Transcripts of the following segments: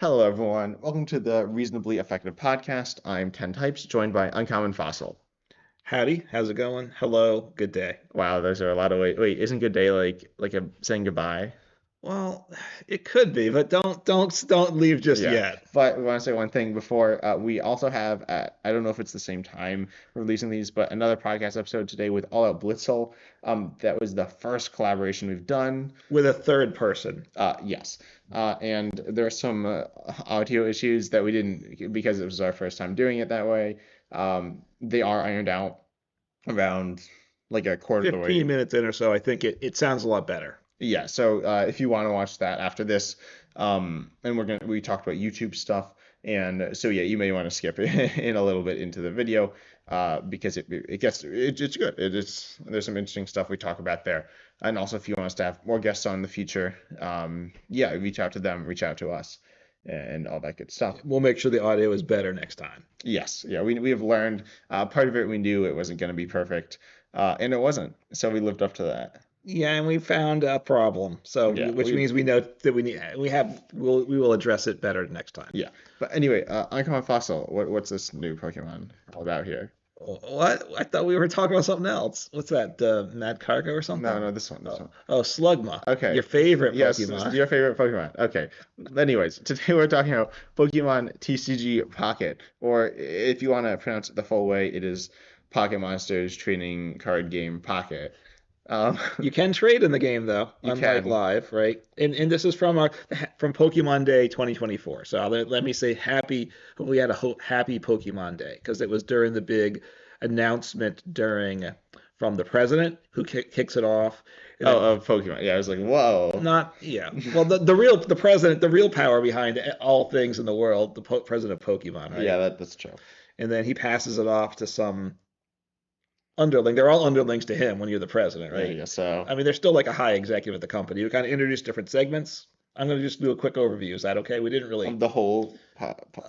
Hello, everyone. Welcome to the Reasonably Effective Podcast. I'm Ken Types, joined by Uncommon Fossil. Howdy, how's it going? Hello, good day. Wow, those are a lot of wait. Isn't good day like a saying goodbye? Well, it could be, but don't leave just Yeah, yet. but we want to say one thing before we also have I don't know if it's the same time we're releasing these, but another podcast episode today with All Out Blitzel. That was the first collaboration we've done. With a third person. Yes, and there are some audio issues that we didn't because it was our first time doing it that way. They are ironed out around like a quarter of the way. 15 minutes in or so, I think it sounds a lot better. Yeah, so if you want to watch that after this, and we talked about YouTube stuff, and so yeah, you may want to skip in a little bit into the video, because it's good. There's some interesting stuff we talk about there, and also if you want us to have more guests on in the future, yeah, reach out to them, reach out to us, and all that good stuff. We'll make sure the audio is better next time. Yes, yeah, we have learned. Part of it we knew it wasn't going to be perfect, and it wasn't, so we lived up to that. Yeah, and we found a problem. So, Yeah, which means we know that we will address it better next time. yeah. But anyway, Uncommon Fossil, what's this new Pokemon all about here? What? I thought we were talking about something else. What's that? Mad Cargo or something? No, this one, this one. Oh, Slugma. Okay. Your favorite Yes, Pokemon. your favorite Pokemon. Okay. Anyways, today we're talking about Pokemon TCG Pocket, or if you want to pronounce it the full way, it is Pocket Monsters Trading Card Game Pocket. Um, You can trade in the game though, you unlike can. live, right? And this is from Pokemon Day 2024. So let me say hope we had a happy Pokemon Day because it was during the big announcement from the president who kicks it off. And then, Oh, of Pokemon. Yeah, I was like, whoa. not yeah. Well, the president, the real power behind all things in the world, the president of Pokemon, right? Yeah, that's true. And then he passes it off to some underling. They're all underlings to him when you're the president, Yeah, right? yeah. So I mean, they're still like a high executive at the company. We kind of introduce different segments. I'm going to just do a quick overview. Is that okay? We didn't really of the whole,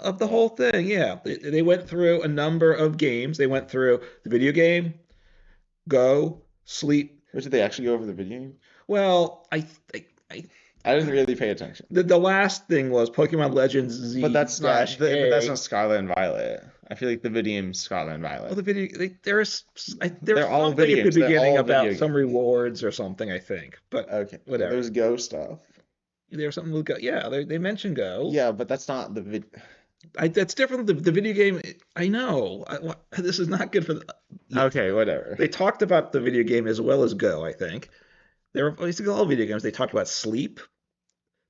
of the whole thing. Yeah, they went through a number of games. They went through the video game, Go, Sleep. or did they actually go over the video game? Well, I I didn't really pay attention. the last thing was Pokemon Legends Z But that's not dash but that's A. not Scarlet and Violet. I feel like the video game's Scarlet and Well, Violet. the video there's They're all something video at the games. They're beginning all video about some games. rewards or something. I think, but Okay. whatever. There's Go stuff. There's something with Go. Yeah, they mentioned Go. Yeah, but that's not the That's different. The video game. I know. This is not good for the. Okay, whatever. They talked about the video game as well as Go. I think there were basically all video games. They talked about Sleep.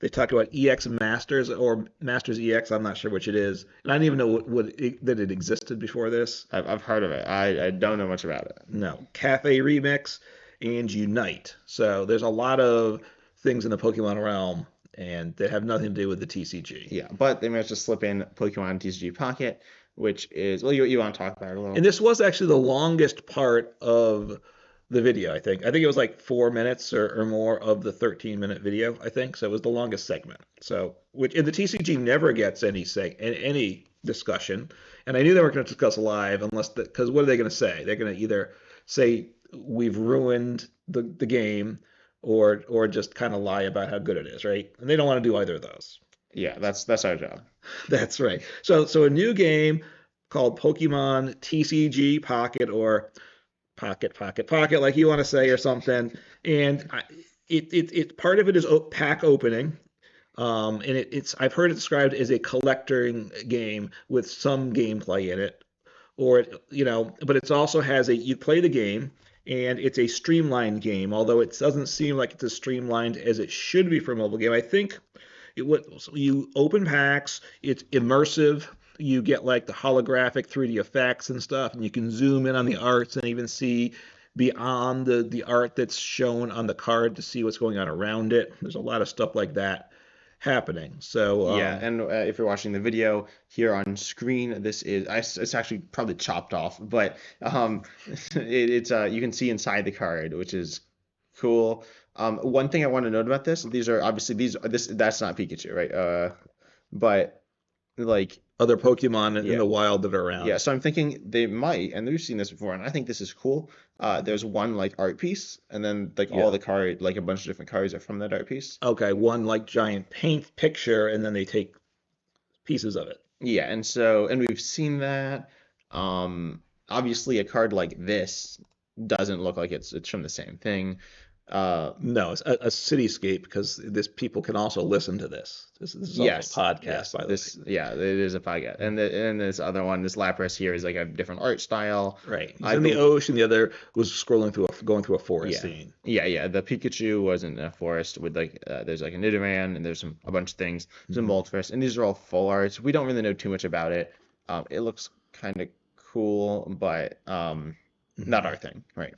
They talked about EX Masters or Masters EX. I'm not sure which it is, and I didn't even know that it existed before this. I've heard of it. I don't know much about it. No, Cafe Remix and Unite. So there's a lot of things in the Pokemon realm, and that have nothing to do with the TCG. Yeah, but they managed to slip in Pokemon TCG Pocket, which is well, you want to talk about it a little? And this was actually the longest part of the video, I think. I think it was like 4 minutes or more of the 13-minute video, I think. So it was the longest segment. So, which and the TCG never gets any discussion. And I knew they weren't going to discuss live because what are they going to say? They're going to either say we've ruined the game or just kind of lie about how good it is, right? And they don't want to do either of those. Yeah, that's our job. That's right. So a new game called Pokemon TCG Pocket or Pocket, like you want to say or something. And it part of it is pack opening. And it's I've heard it described as a collecting game with some gameplay in it, but it's also has you play the game and it's a streamlined game, although it doesn't seem like it's as streamlined as it should be for a mobile game. I think you open packs, it's immersive. You get like the holographic 3D effects and stuff, and you can zoom in on the arts and even see beyond the art that's shown on the card to see what's going on around it. There's a lot of stuff like that happening. So Yeah, and if you're watching the video here on screen, it's actually probably chopped off, but it's you can see inside the card, which is cool. One thing I want to note about these are obviously that's not Pikachu, right? But like other Pokemon in yeah, the wild that are yeah. around. So I'm thinking they might, and we've seen this before, and I think this is cool. There's one like art piece, and then like all Yeah. the card, like a bunch of different cards are from that art piece. Okay, one like giant paint picture, and then they take pieces of it. Yeah, and we've seen that. Obviously, a card like this doesn't look like it's from the same thing. Uh, No, it's a cityscape because this people can also listen to this. This is also a yes, podcast, yes, by the way. this yeah, it is a podcast, and this other one, this Lapras here is like a different art style. Right. He's I in the bel ocean. The other was scrolling through going through a forest Yeah, scene. yeah. The Pikachu was in a forest with like there's like a Nidoran and there's a bunch of things. There's a Hmm. Moltres, and these are all full arts. We don't really know too much about it. It looks kind of cool, but not Hmm. our thing, right?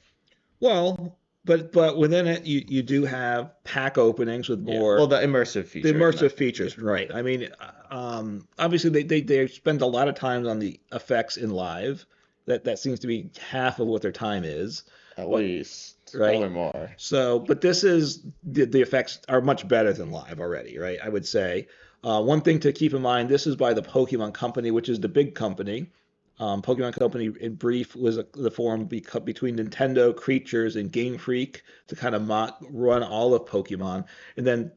Well, but within it, you do have pack openings with Yeah. Well, more the immersive the feature is immersive not. features, right? I mean, obviously they spend a lot of time on the effects in live. That seems to be half of what their time is, At but least, right. probably more. So, but this is the effects are much better than live already, right? I would say. One thing to keep in mind: this is by the Pokemon Company, which is the big company. Pokemon Company, in brief, was the forum between Nintendo, Creatures, and Game Freak to kind of run all of Pokemon. And then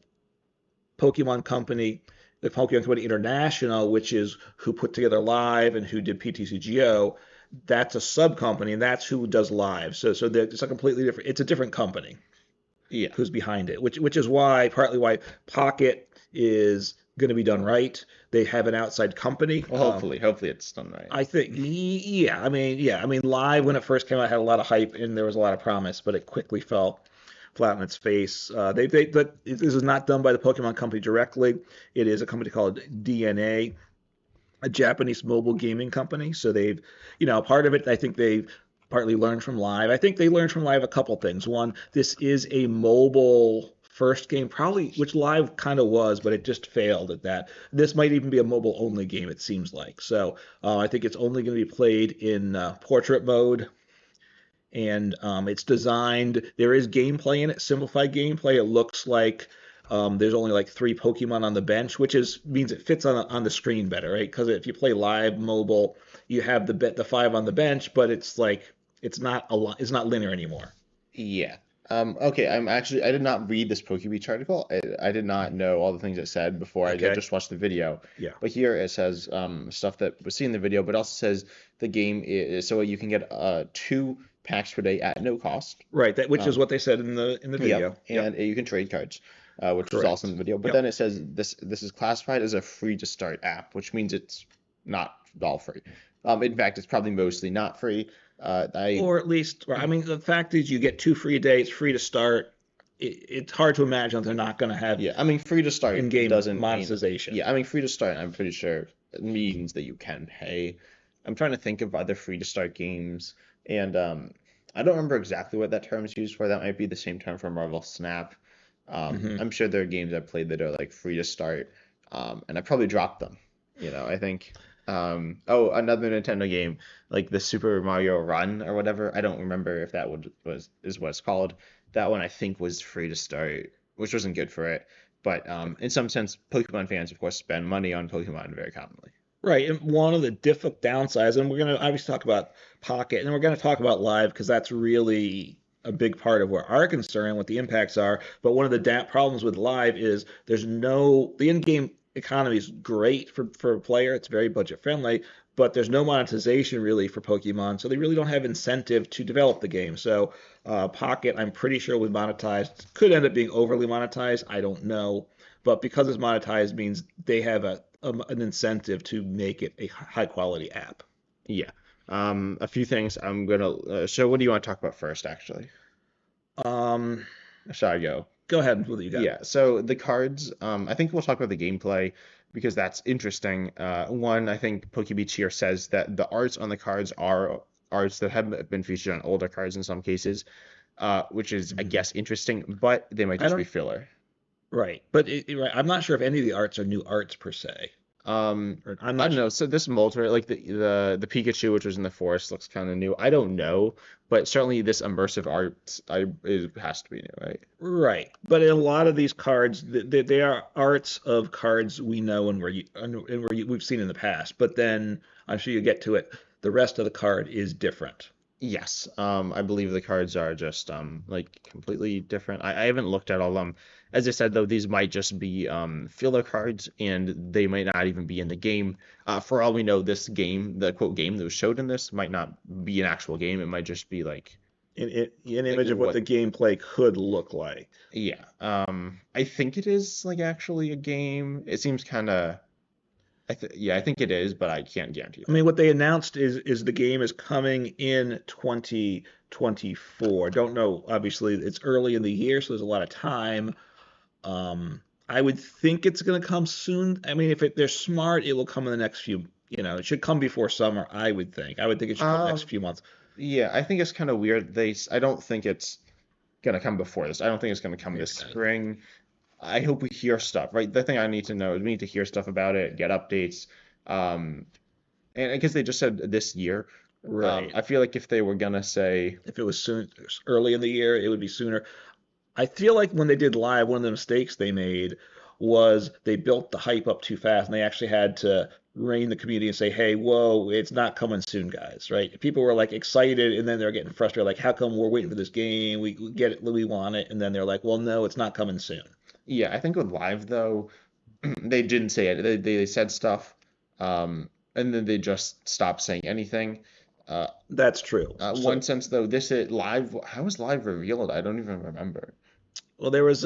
Pokemon Company, the Pokemon Company International, which is who put together Live and who did PTCGO, that's a sub company, and that's who does Live. So it's a completely different. It's a different company Yeah. who's behind it, which is why partly why Pocket is going to be done right. They have an outside company. Well, hopefully it's done right. I think, yeah. I mean, Live when it first came out had a lot of hype and there was a lot of promise, but it quickly fell flat on its face. But this is not done by the Pokemon Company directly. It is a company called DNA, a Japanese mobile gaming company. So they've, part of it, I think they've partly learned from Live. I think they learned from Live a couple things. One, this is a mobile first game, probably, which Live kind of was, but it just failed at that. This might even be a mobile only game, it seems like. So I think it's only going to be played in portrait mode. And it's designed, there is gameplay in it, simplified gameplay. It looks like there's only like three Pokemon on the bench, which means it fits on the screen better, right? Because if you play live mobile, you have the five on the bench, but it's like it's not linear anymore. Yeah. Okay, I did not read this PokeBeach article. I did not know all the things it said before. I Okay. just watched the video. Yeah. But here it says stuff that was seen in the video, but also says the game is so you can get 2 packs per day at no cost. Right. That which is Um, what they said in the yep, video. Yep. and you can trade cards, which was also Correct. in the video. But Yep. then it says this is classified as a free to start app, which means it's not all free. In fact, it's probably mostly not free. I Or at least, I mean, the fact is you get two free days, free to start. It's hard to imagine that they're not going to have Yeah, I mean, free to start in-game doesn't mean, monetization. yeah, I mean, free to start, I'm pretty sure it means that you can pay. I'm trying to think of other free to start games, and I don't remember exactly what that term is used for. That might be the same term for Marvel Snap. Hmm. I'm sure there are games I've played that are like free to start, and I probably dropped them. I think, oh, another Nintendo game, like the Super Mario Run or whatever. I don't remember if that is what it's called. That one I think was free to start, which wasn't good for it. But in some sense, Pokemon fans, of course, spend money on Pokemon very commonly. Right, and one of the difficult downsides, and we're going to obviously talk about Pocket, and we're going to talk about Live because that's really a big part of where our concern and what the impacts are. But one of the problems with Live is the in-game economy is great for a player. It's very budget friendly, but there's no monetization really for Pokemon, so they really don't have incentive to develop the game. So Pocket, I'm pretty sure was monetized. Could end up being overly monetized. I don't know, but because it's monetized means they have an incentive to make it a high quality app. Yeah. A few things I'm gonna. So, what do you want to talk about first, actually? Um, Shall I go? Go ahead with what you got. Yeah, so the cards, I think we'll talk about the gameplay because that's interesting. One, I think PokeBeach here says that the arts on the cards are arts that have been featured on older cards in some cases, which is, I Mhm. guess, interesting, but they might I just be don't filler. Right, but right, I'm not sure if any of the arts are new arts per se. Or I'm I not. don't know. So this Moltres, like the Pikachu, which was in the forest, looks kind of new. I don't know, but certainly this immersive art, it has to be new, right? Right, but in a lot of these cards, they are arts of cards we know and we've seen in the past. But then I'm sure you get to it. The rest of the card is different. Yes, I believe the cards are just like completely different. I haven't looked at all of them. As I said though, these might just be filler cards, and they might not even be in the game. For all we know, this game, the quote game that was showed in this, might not be an actual game. It might just be An like image of what what. the gameplay could look like. Yeah. I think it is like actually a game. It seems kind of. Yeah, I think it is, but I can't guarantee I that. mean, what they announced is the game is coming in 2024. Don't know. Obviously, it's early in the year, so there's a lot of time. I would think it's going to come soon. I mean, they're smart, it will come in the next few. It should come before summer. I would think. I would think it should come the next Um, few months. yeah, I think it's kind of weird. I don't think it's gonna come before this. I don't think it's gonna come this Okay. spring. I hope we hear stuff, right? The thing I need to know is we need to hear stuff about it, get updates. Um, and I guess they just said this year. Right. I feel like if they were gonna say, If it was soon, early in the year, it would be sooner. I feel like when they did live, one of the mistakes they made was they built the hype up too fast, and they actually had to rein the community and say, "Hey, whoa, it's not coming soon, guys." Right? People were like excited, and then they're getting frustrated, like, "How come we're waiting for this game? We get it, we want it," and then they're like, "Well, no, it's not coming soon." yeah, I think with live though, they didn't say it. They said stuff, and then they just stopped saying anything. Uh, That's true. one So, sense though, this is live. How was live revealed? I don't even remember. well, there was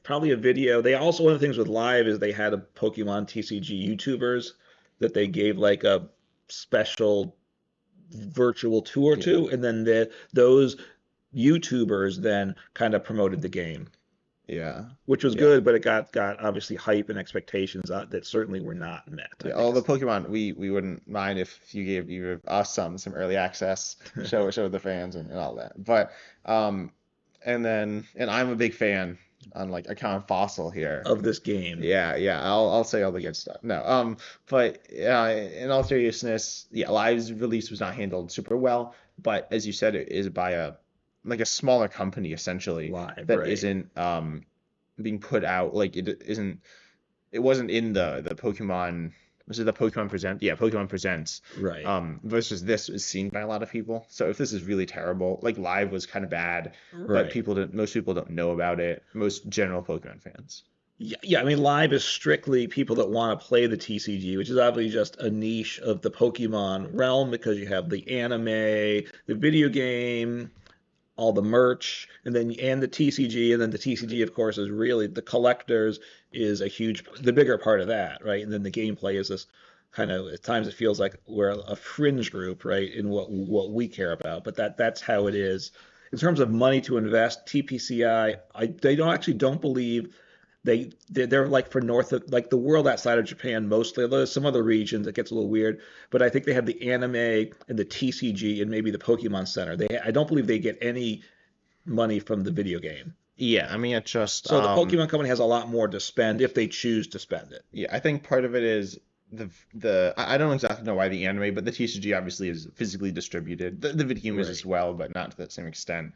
probably a video. They also, one of the things with live is they had a Pokemon TCG YouTubers that they gave like a special virtual tour Yeah, to, and then those YouTubers then kind of promoted the game, yeah, which was yeah. good, but it got obviously hype and expectations that certainly were not met. I Yeah, think all the it's Pokemon, we wouldn't mind if you gave us some early access, show the fans and all that. But um, and I'm a big fan on like account Fossil here. of this game. Yeah, yeah, I'll say all the good stuff. No, but in all seriousness, yeah, Live's release was not handled super well. But as you said, it is by a smaller company essentially Live, that right? isn't being put out like it wasn't in the Pokemon. Was it the Pokemon Present? Yeah, Pokemon Presents. Right. Versus this was seen by a lot of people. So if this is really terrible, like Live was kind of bad, but Right. most people don't know about it. Most general Pokemon fans. Yeah, yeah, I mean, live is strictly people that want to play the TCG, which is obviously just a niche of the Pokemon realm because you have the anime, the video game, all the merch, and the TCG, and then the TCG, of course, is really the collectors is the bigger part of that, right? And then the gameplay is this kind of at times it feels like we're a fringe group, right, in what we care about, but that's how it is. In terms of money to invest, TPCI, they don't believe they're like for north of like the world outside of Japan mostly. Although there's some other regions it gets a little weird, but I think they have the anime and the TCG and maybe the Pokemon Center. I don't believe they get any money from the video game. Yeah, I mean it's just So the Pokemon Company has a lot more to spend if they choose to spend it. yeah, I think part of it is I don't exactly know why the anime, but the TCG obviously is physically distributed. The video game is as Right. well, but not to that same extent.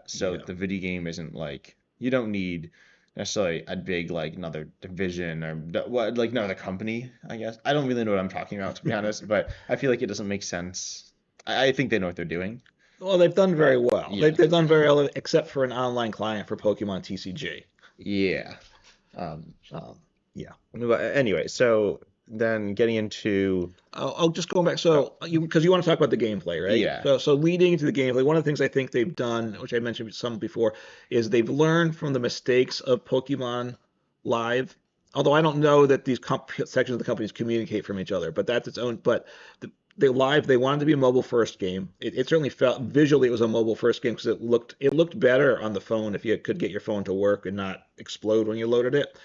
So Yeah. the video game isn't like you don't need necessarily a big like another division or what like another company, I guess. I don't really know what I'm talking about to be honest, but I feel like it doesn't make sense. I think they know what they're doing, Well, they've done very but well. yeah, They've done very well, except for an online client for Pokemon TCG. yeah. Um, Um, yeah. but anyway, so then getting into I'll just go back. oh, So because you want to talk about the gameplay, right? yeah, So leading into the gameplay, one of the things I think they've done, which I mentioned some before, is they've learned from the mistakes of Pokemon Live. Although I don't know that these sections of the companies communicate from each other, but that's its own. But the Live, they wanted to be a mobile first game. It certainly felt visually it was a mobile first game because it looked better on the phone if you could get your phone to work and not explode when you loaded it.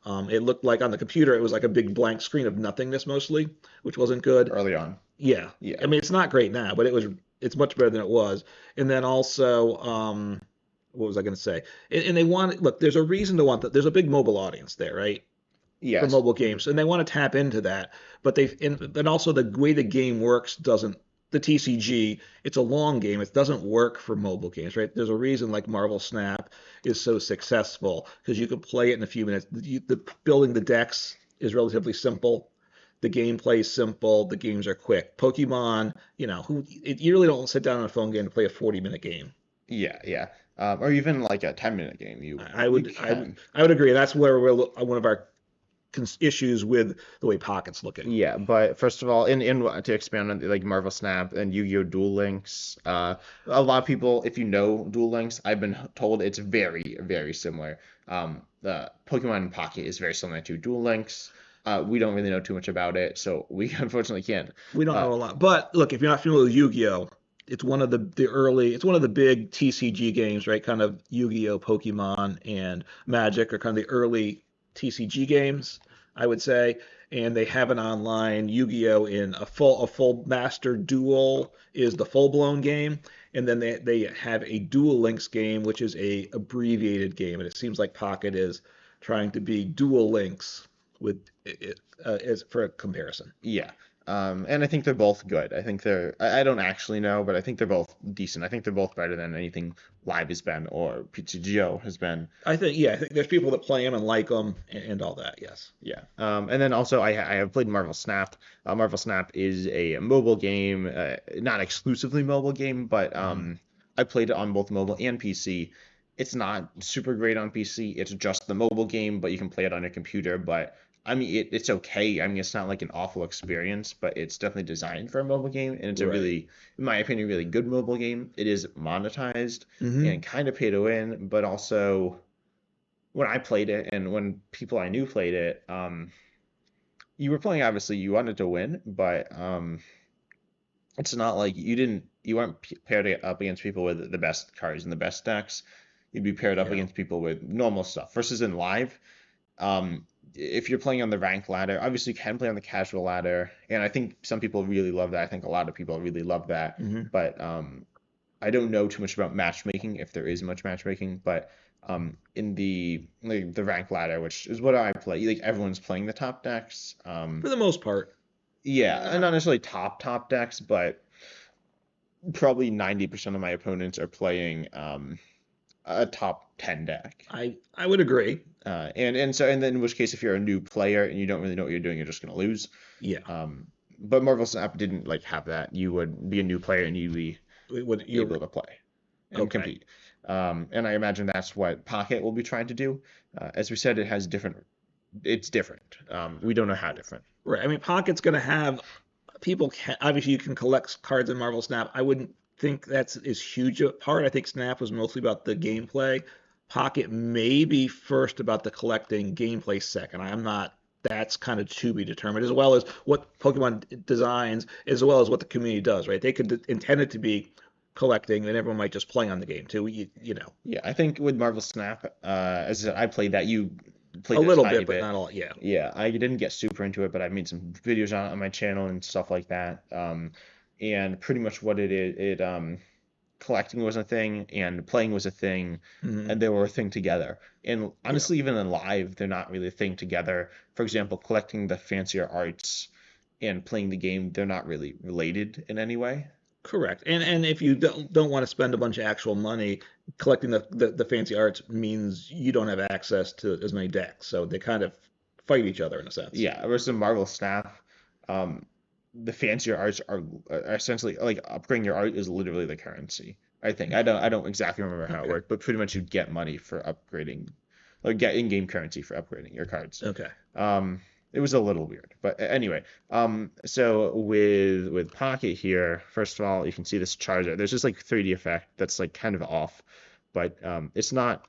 It looked like on the computer it was like a big blank screen of nothingness mostly, which wasn't good. early on. Yeah, I Yeah. mean it's not great now, but it's much better than it was. And then also, what was I going to say? And they want look, there's a reason to want that. There's a big mobile audience there, right? For Yes. mobile games, and they want to tap into that. But and also the way the game works doesn't. The TCG, it's a long game. It doesn't work for mobile games, right? There's a reason like Marvel Snap is so successful because you can play it in a few minutes. Building the decks is relatively simple. The gameplay is simple. The games are quick. Pokemon, you really don't sit down on a phone game to play a 40-minute game. Yeah, yeah. Or even like a 10-minute game. I You would I would can. I would agree. That's where one of our issues with the way Pocket's looking. Yeah, but first of all, in to expand on like Marvel Snap and Yu-Gi-Oh! Duel Links, a lot of people, if you know Duel Links, I've been told it's very, very similar. The Pokemon Pocket is very similar to Duel Links. We don't really know too much about it, so we unfortunately can't. We don't Uh, know a lot. But look, if you're not familiar with Yu-Gi-Oh, it's one of the big TCG games, right? Kind of Yu-Gi-Oh, Pokemon, and Magic are kind of the early TCG games, I would say. And they have an online Yu-Gi-Oh in a full Master Duel is the full-blown game, and then they have a Duel Links game, which is a abbreviated game, and it seems like Pocket is trying to be Duel Links with it as for a comparison. Yeah. And I think they're both good. I think I don't actually know, but I think they're both decent. I think they're both better than anything Live has been or PTGO has been. I think there's people that play them and like them and all that. Yes. Yeah. And then also I have played Marvel Snap. Marvel Snap is a mobile game, not exclusively mobile game, but Hmm. I played it on both mobile and PC. It's not super great on PC. It's just the mobile game, but you can play it on your computer. But I mean, it's okay. I mean, it's not like an awful experience, but it's definitely designed for a mobile game, and it's a Right. really, in my opinion, really good mobile game. It is monetized Hmm. and kind of pay to win, but also when I played it and when people I knew played it, you were playing obviously you wanted to win, but it's not like you weren't paired up against people with the best cards and the best decks. You'd be paired up Yeah. against people with normal stuff. Versus in live, if you're playing on the rank ladder, obviously you can play on the casual ladder, and I think some people really love that. I think a lot of people really love that, Hmm. but I don't know too much about matchmaking if there is much matchmaking, but in the rank ladder, which is what I play, like everyone's playing the top decks. For the most part. Yeah, and Uh, not necessarily top decks, but probably 90% of my opponents are playing a top 10 deck. I would agree. And then in which case if you're a new player and you don't really know what you're doing, you're just gonna lose. Yeah. But Marvel Snap didn't like have that. You would be a new player and you'd be What able you're to play and okay. compete. And I imagine that's what Pocket will be trying to do. As we said, it's different. We don't know how different. Right. I mean, Pocket's going to have obviously you can collect cards in Marvel Snap. I wouldn't think that's as huge a part. I think Snap was mostly about the gameplay. Pocket may be first about the collecting, gameplay second. I'm not. That's kind of to be determined, as well as what Pokemon designs, as well as what the community does. Right? They could intend it to be collecting, and everyone might just play on the game too. You know, Yeah, I think with Marvel Snap, as I said, I played that. You a played it a little tiny bit, but bit. not all. Yeah. Yeah, I didn't get super into it, but I made some videos on my channel and stuff like that. And pretty much what it is, collecting was a thing and playing was a thing, Hmm. and they were a thing together. And Yeah. honestly, even in live, they're not really a thing together. For example, collecting the fancier arts and playing the game, they're not really related in any way. Correct. And if you don't want to spend a bunch of actual money collecting the fancy arts means you don't have access to as many decks. So they kind of fight each other in a sense. Yeah, versus Marvel Snap, um, the fancier arts are essentially like upgrading your art is literally the currency. I think I don't exactly remember how it Okay. worked, but pretty much you get money for upgrading, or get in-game currency for upgrading your cards. Okay. Um, it was a little weird, but anyway. So with Pocket here, first of all, you can see this charger. There's just like 3D effect that's like kind of off, but it's not.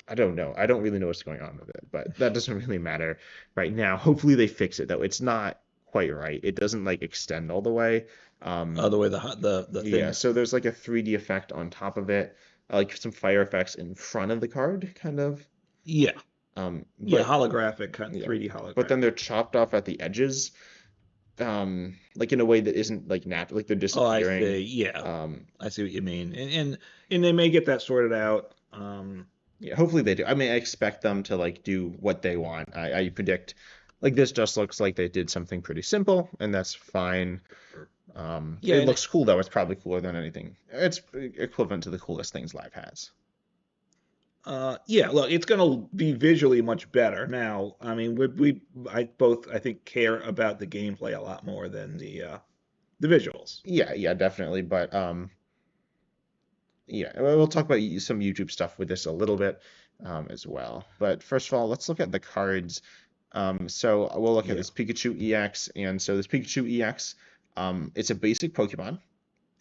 I don't know. I don't really know what's going on with it, but that doesn't really matter right now. Hopefully they fix it though. It's not quite right. It doesn't like extend all the way. The way the Yeah, things. so there's like a 3D effect on top of it, like some fire effects in front of the card, kind of. Yeah. Yeah. But Holographic kind of yeah, 3D but then holographic. they're chopped off at the edges, like in a way that isn't like natural, like they're Oh, I disappearing. see. Yeah. Um, I see what you mean. And they may get that sorted out. yeah, hopefully they do. I mean, I expect them to like do what they want. I predict, like this just looks like they did something pretty simple, and that's fine. Yeah. It And looks cool though. It's probably cooler than anything. It's equivalent to the coolest things Live has. Yeah, look, it's going to be visually much better. Now, I mean, I think, care about the gameplay a lot more than the visuals. Yeah, yeah, definitely. But yeah, we'll talk about some YouTube stuff with this a little bit as well. But first of all, let's look at the cards. So we'll look at Yeah, this Pikachu EX, and so this Pikachu EX, it's a basic Pokemon.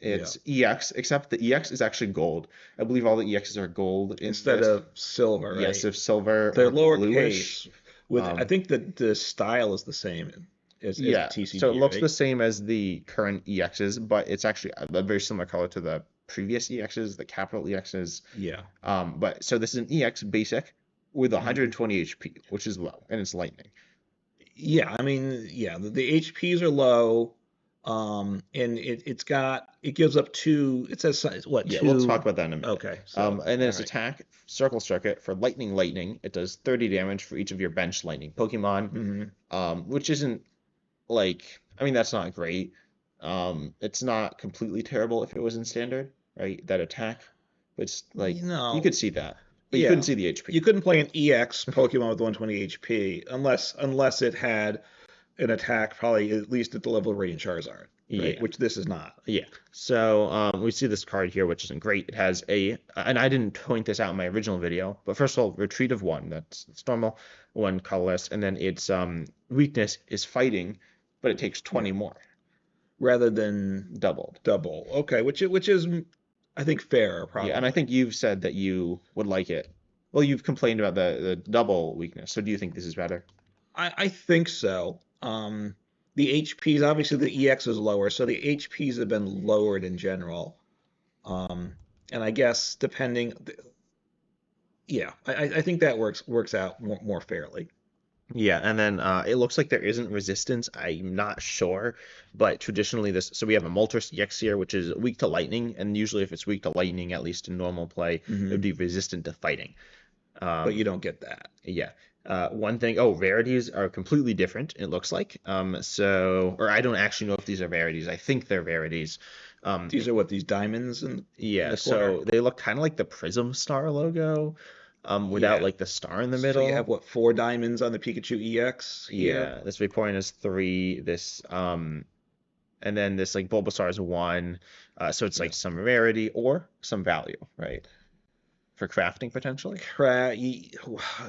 yeah. It's EX, except the EX is actually gold. I believe all the EXs are gold in Instead this. of silver, Yes, right? if silver They're or bluish. lowercase. I Um, think that the style is the same as the yeah, so it TCG, looks the right? same as the current EXs, but it's actually a very similar color to the previous EXs, the capital EXs. Yeah. But so this is an EX basic with Mhm. 120 HP, which is low, and it's lightning. Yeah, I mean, yeah, the HPs are low, and it gives up two. It says what Yeah, we'll talk two? about that in a minute. Okay, so And then all its right. attack, Circle Circuit, for lightning, it does 30 damage for each of your bench lightning Pokemon, Hmm. which isn't like, I mean, that's not great. It's not completely terrible if it was in standard, right? That attack, but it's like, You you know, could see that, but you couldn't yeah, see the you HP. couldn't play an EX Pokemon with 120 HP unless it had an attack probably at least at the level of Radiant Charizard, right? Yeah. Which this is not. Yeah. So we see this card here, which isn't great. It has and I didn't point this out in my original video, but first of all, retreat of one. That's normal, one colorless, and then its weakness is fighting, but it takes Yeah, 20 more, rather than doubled. double. Okay, which is I think fair Yeah, and I probably. think you've said that you would like it. Well, you've complained about the double weakness. So do you think this is better? I think so. The HPs, obviously the EX is lower, so the HPs have been lowered in general. Um, and I guess yeah, I think that works out more fairly. Yeah, and then it looks like there isn't resistance. I'm not sure, but traditionally so we have a Moltres EX here, which is weak to lightning, and usually if it's weak to lightning, at least in normal play, it would Hmm. be resistant to fighting. But Um, you don't get that. yeah. One thing, oh, rarities are completely different, it looks like. Or I don't actually know if these are rarities. I think they're rarities. Um, These are what these diamonds in yeah, the corner. so they look kind of like the Prism Star logo, without Yeah. like the star in the So you have middle. what, four diamonds on the Pikachu EX here? Yeah, this Vaporeon is three. And then this like Bulbasaur is one. So it's Yeah. like some rarity or some value, right? For crafting potentially.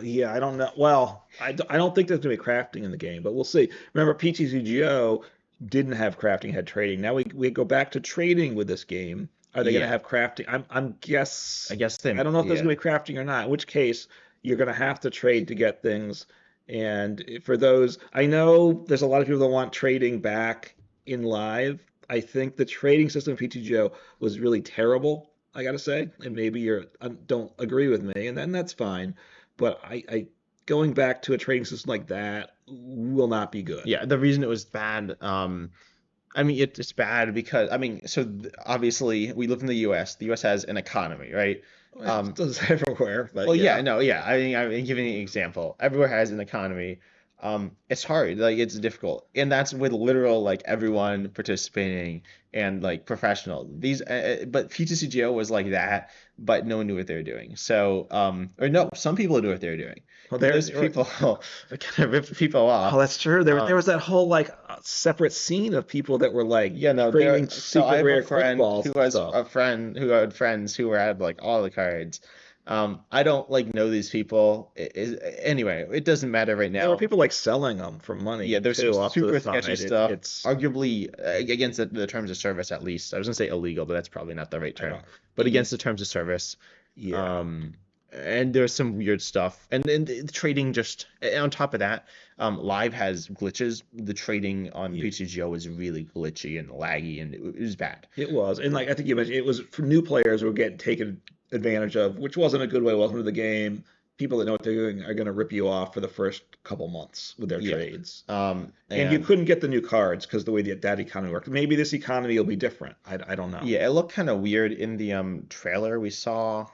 Yeah, I don't know. Well, I don't think there's gonna be crafting in the game, but we'll see. Remember, PTCGO didn't have crafting, had trading. Now we go back to trading with this game. Are they gonna Yeah, have crafting? I guess they. I don't know if there's Yeah, gonna be crafting or not. In which case, you're gonna have to trade to get things. And for those, I know there's a lot of people that want trading back in live. I think the trading system in PTGO was really terrible. I gotta say, and maybe you don't agree with me, and then that's fine. But I going back to a trading system like that will not be good. yeah. The reason it was bad, I mean, it's bad because I mean, obviously we live in the U.S. The U.S. has an economy, right? Well, it Um, does everywhere, but Well, yeah, yeah. no, yeah. I mean, I'm giving you an example. Everywhere has an economy. It's hard, like it's difficult, and that's with literal like everyone participating and like professional. But PTCGO was like that, but no one knew what they were doing. So, or no, some people knew what they were doing, Well, and those people kind of ripped people oh, off. that's true. There Um, was that whole like separate scene of people that were like Yeah, no, trading so I secret have a rare quick friend balls who and has stuff. a friend who had friends who had like all the cards. I don't like know these people. Anyway, it doesn't matter right There were now. people like selling them for Yeah, money there's some too off to the super sketchy side. stuff, It's arguably against the terms of service at least. I was gonna say illegal, but that's probably not the right I term. don't But e- against the terms of service, yeah. um, and there's some weird stuff. And then the trading just on top of that, live has glitches. The trading on Yeah, PTGO was really glitchy and laggy, and it was bad. it was. And like I think you mentioned, it was for new players who were getting taken advantage of, which wasn't a good way. Welcome to the game. People that know what they're doing are going to rip you off for the first couple months with their Yeah. trades. And you And couldn't get the new cards because the way that economy worked. Maybe this economy will be different. I don't know. yeah, it looked kind of weird in the trailer we saw.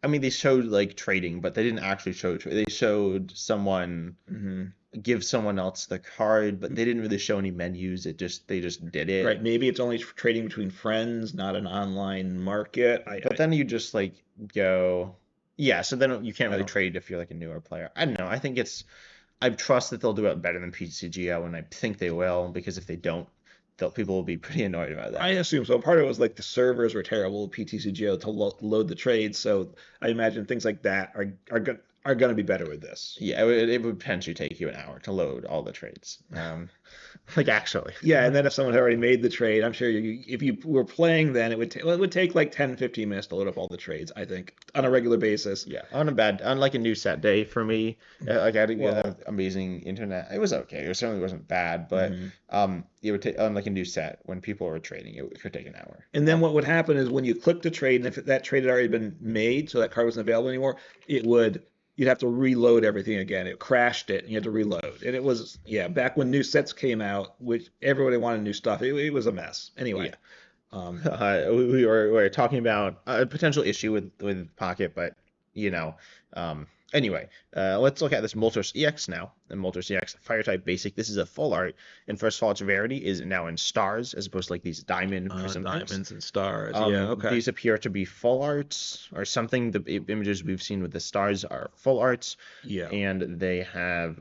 I mean, they showed like trading, but they didn't actually show they showed someone Hmm. give someone else the card, but they didn't really show any menus. They just did it. Right. Maybe it's only trading between friends, not an online market. But then you just like go. Yeah, so then you can't I really don't. trade if you're like a newer player. I don't know. I think I trust that they'll do it better than PCGO, and I think they will, because if they don't, people will be pretty annoyed about I that. assume so. Part of it was like the servers were terrible with PTCGO to load the trades, so I imagine things like that are going to be better with this. Yeah, it would potentially take you an hour to load all the trades. Like actually. Yeah, and then if someone had already made the trade, I'm sure if you were playing then it would take like 10, 15 minutes to load up all the trades, I think, on a regular basis. Yeah, on like a new set day for me, like I didn't Well, have amazing internet. It was okay. It certainly wasn't bad, but mhm. it would take on like a new set when people were trading, it could take an hour. And then what would happen is when you click the trade, and if that trade had already been made, so that card wasn't available anymore, you'd have to reload everything again. It crashed it, and you had to reload. And it was, yeah, back when new sets came out, which everybody wanted new stuff. It was a mess. Anyway, Yeah. um, We were talking about a potential issue with Pocket, but you know, anyway, let's look at this Moltres EX now. And Moltres EX Fire type basic. This is a full art, and first of all, its rarity is now in stars as opposed to like these diamond prism types. diamonds and stars. Yeah, okay. These appear to be full arts or something. The images we've seen with the stars are full arts, Yeah, and they have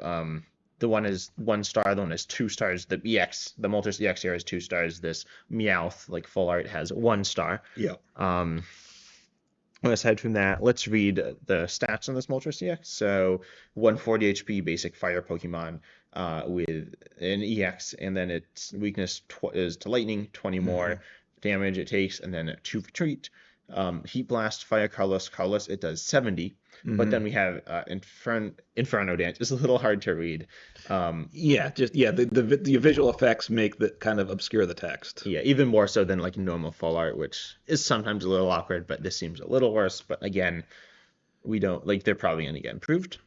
the one is 1 star, the one is 2 stars. The EX, the Moltres EX here is 2 stars. This Meowth, like full art, has 1 star. yeah. Aside from that, let's read the stats on this Moltres EX. So 140 HP basic fire Pokemon with an EX, and then its weakness is to lightning, 20 more damage it takes, and then 2 retreat. Heat Blast, Fire Colorless, it does 70. But then we have Inferno Dance. It's a little hard to read. The visual effects make the kind of obscure the text. Yeah, even more so than like normal full art, which is sometimes a little awkward, but this seems a little worse. But again, we don't like they're probably going to get improved.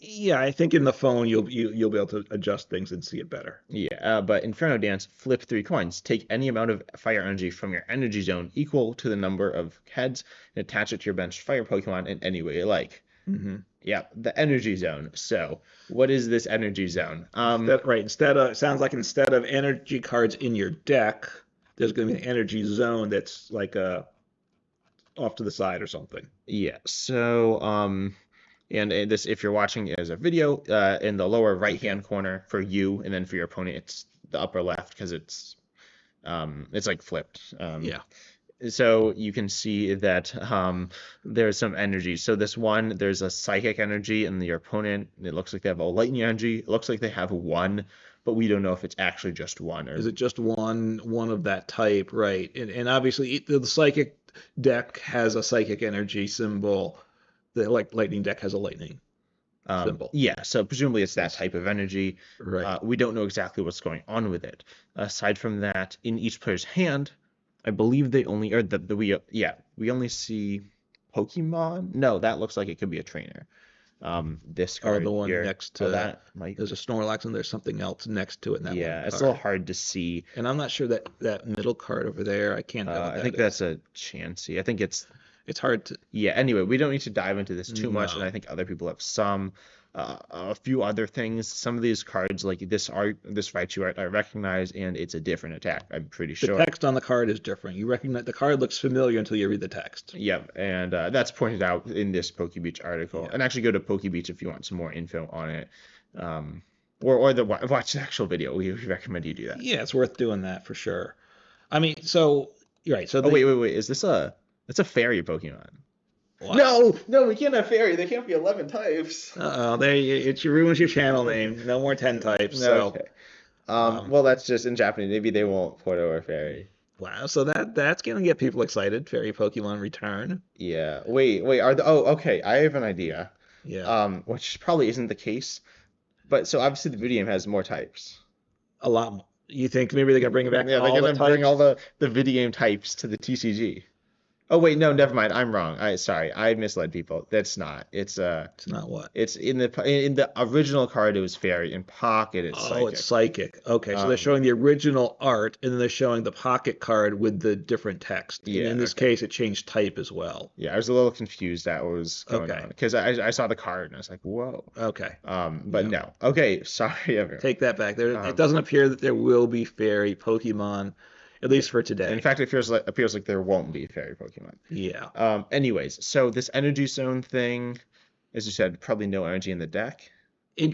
Yeah, I think in the phone you'll be able to adjust things and see it better. Yeah, but Inferno Dance, flip 3 coins. Take any amount of fire energy from your energy zone equal to the number of heads and attach it to your benched fire Pokemon in any way you like. Yeah, the energy zone. So, what is this energy zone? Instead of energy cards in your deck, there's going to be an energy zone that's like off to the side or something. Yeah. So, and this, if you're watching as a video, in the lower right-hand corner for you, and then for your opponent, it's the upper left because it's like flipped. Yeah. So you can see that there's some energy. So there's a psychic energy in your opponent. It looks like they have a lightning energy. It looks like they have 1, but we don't know if it's actually just 1 or. Is it just one of that type, right? And obviously the psychic deck has a psychic energy symbol. The lightning deck has a lightning symbol. Yeah, so presumably it's that type of energy. Right. We don't know exactly what's going on with it. Aside from that, in each player's hand, I believe they only or we only see Pokemon. No, that looks like it could be a trainer. This card the one here, next to that might. There's a Snorlax and there's something else next to it in that Yeah, one it's card. a little hard to see. And I'm not sure that middle card over there. I can't. I think that's a Chansey. I think it's hard to. Yeah. Anyway, we don't need to dive into this too much, No. and I think other people have some. A few other things. Some of these cards, like this Raichu art, I recognize, and it's a different attack. I'm pretty sure. The text on the card is different. You recognize the card looks familiar until you read the text. Yeah, and that's pointed out in this PokeBeach article. Yeah. And actually, go to PokeBeach if you want some more info on it, or watch the actual video. We recommend you do that. Yeah, it's worth doing that for sure. I mean, so you're right. So wait, is this it's a fairy Pokemon? What? No, we can't have fairy. They can't be 11 types. It ruins your channel name. No more 10 types. So. Okay. Well, that's just in Japanese. Maybe they won't port over fairy. Wow, so that's gonna get people excited. Fairy Pokemon return. Yeah. Wait. Okay. I have an idea. Yeah. Which probably isn't the case, but so obviously the video game has more types. A lot more. You think maybe they're gonna bring it back? Yeah, they're gonna bring all the video game types to the TCG. Oh wait, no, never mind. I'm wrong. Sorry, I misled people. That's not. It's not what? It's in the original card. It was fairy. In Pocket, it's psychic. It's psychic. Okay, so they're showing the original art, and then they're showing the Pocket card with the different text. Yeah. And in this case, it changed type as well. Yeah, I was a little confused at what was going on because I saw the card and I was like, whoa. Okay. But no. Okay, sorry everyone. Take that back. It doesn't appear that there will be fairy Pokemon. at least for In today. fact, it appears like there won't be fairy Pokemon. Yeah. Anyways, so this energy zone thing, as you said, probably no energy in the deck.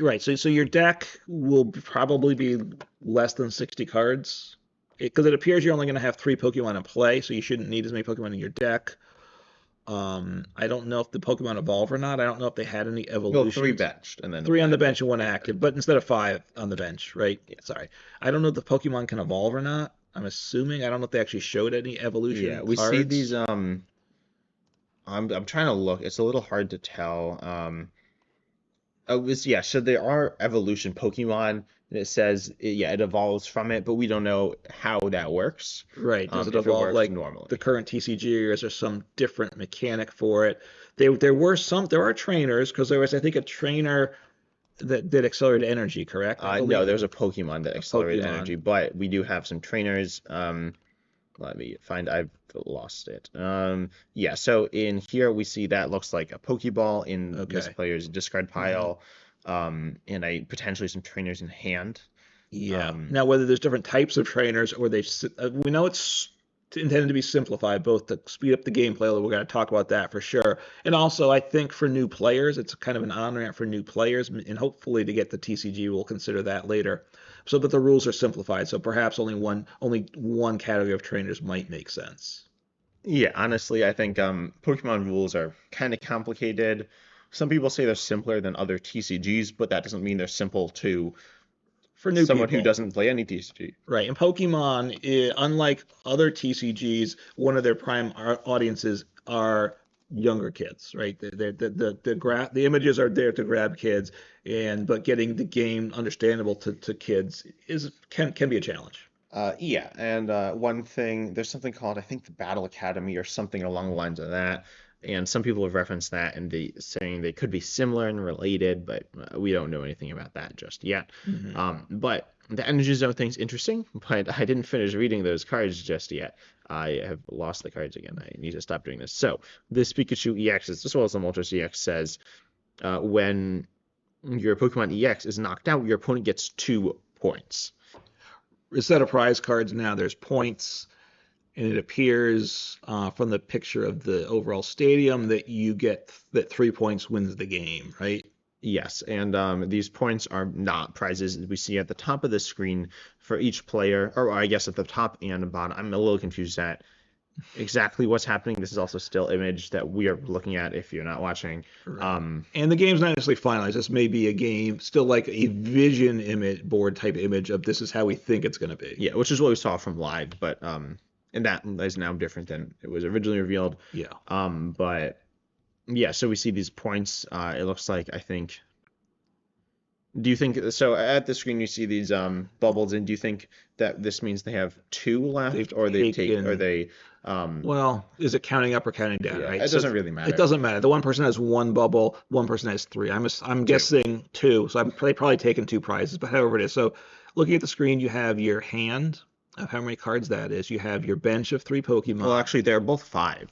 Right. So your deck will probably be less than 60 cards. Because it appears you're only going to have 3 Pokemon in play, so you shouldn't need as many Pokemon in your deck. I don't know if the Pokemon evolve or not. I don't know if they had any Well, 3 evolutions. benched and then 3 on the active. bench and 1 active, but instead of 5 on the bench, right? Yeah. Sorry. I don't know if the Pokemon can evolve or not. I'm assuming. I don't know if they actually showed any Yeah, evolution we see cards. these I'm trying to look. It's a little hard to tell. Yeah, so there are evolution Pokemon, and it says yeah, it evolves from it, but we don't know how that works. Right. Does it If it evolve works like the normally. current TCG, or is there some different mechanic for it? There are trainers, because there was, I think, a trainer that did accelerated energy, correct? I No, believe there's a Pokemon that a accelerated Pokemon. energy, but we do have some trainers. Let me find, I've lost it. Yeah, so in here we see that looks like a Pokeball in this Okay. player's discard Hmm. pile, and potentially some trainers in hand. Yeah. Um, Now, whether there's different types of trainers, or we know it's intended to be simplified, both to speed up the gameplay, although we're going to talk about that for sure. And also, I think for new players, it's kind of an on-ramp for new players, and hopefully to get the TCG, we'll consider that later. So that the rules are simplified. So perhaps only one category of trainers might make sense. yeah, honestly, I think Pokemon rules are kind of complicated. Some people say they're simpler than other TCGs, but that doesn't mean they're simple to For new someone who people. doesn't play any TCG. Right. And Pokemon, unlike other TCGs, one of their prime audiences are younger kids, right? The images are there to grab kids, but getting the game understandable to kids can be a challenge. Yeah, and one thing, there's something called, I think, the Battle Academy or something along the lines of that. And some people have referenced that and saying they could be similar and related, but we don't know anything about that just yet. Hmm. But the Energy Zone thing's interesting, but I didn't finish reading those cards just yet. I have lost the cards again. I need to stop doing this. So, this Pikachu EX, as well as the Moltres EX, says when your Pokemon EX is knocked out, your opponent gets 2 points. Instead of prize cards now, there's points, and it appears from the picture of the overall stadium that you get that 3 points wins the game, right? Yes, and these points are not prizes. We see at the top of the screen for each player, or I guess at the top and the bottom. I'm a little confused at exactly what's happening. This is also still image that we are looking at if you're not watching. Right. And the game's not necessarily finalized. This may be a game, still like a vision image, board type image of this is how we think it's going to be. Yeah, which is what we saw from live, but and that is now different than it was originally revealed. Yeah. But yeah, so we see these points. It looks like I think. Do you think so? At the screen, you see these bubbles, and do you think that this means they have 2 left, They've or taken, they well, is it counting up or counting down, yeah, right? it So doesn't really it matter. doesn't matter. The one person has one bubble, one person has three. I'm 2. guessing two. So they probably taken 2 prizes, but however it is. So looking at the screen, you have your hand of how many cards that is. You have your bench of 3 Pokemon, Well, actually, they're both 5,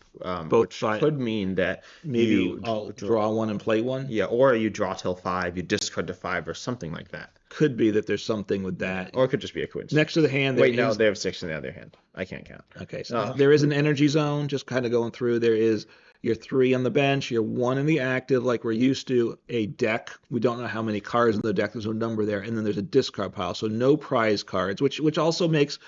both which five. could mean that Maybe you I'll draw, draw one and play one. yeah, or you draw till 5, you discard to 5, or something like that. Could be that there's something with Yeah, that. or it could just be a Next to coincidence. the hand, there Wait, no, is they have 6 in the other hand. I can't count. okay. So Uh, there is an energy zone. Just kind of going through. There is your 3 on the bench, your 1 in the active, like we're used to. A deck. We don't know how many cards in the deck. There's no number there, and then there's a discard pile. So no prize cards, which also makes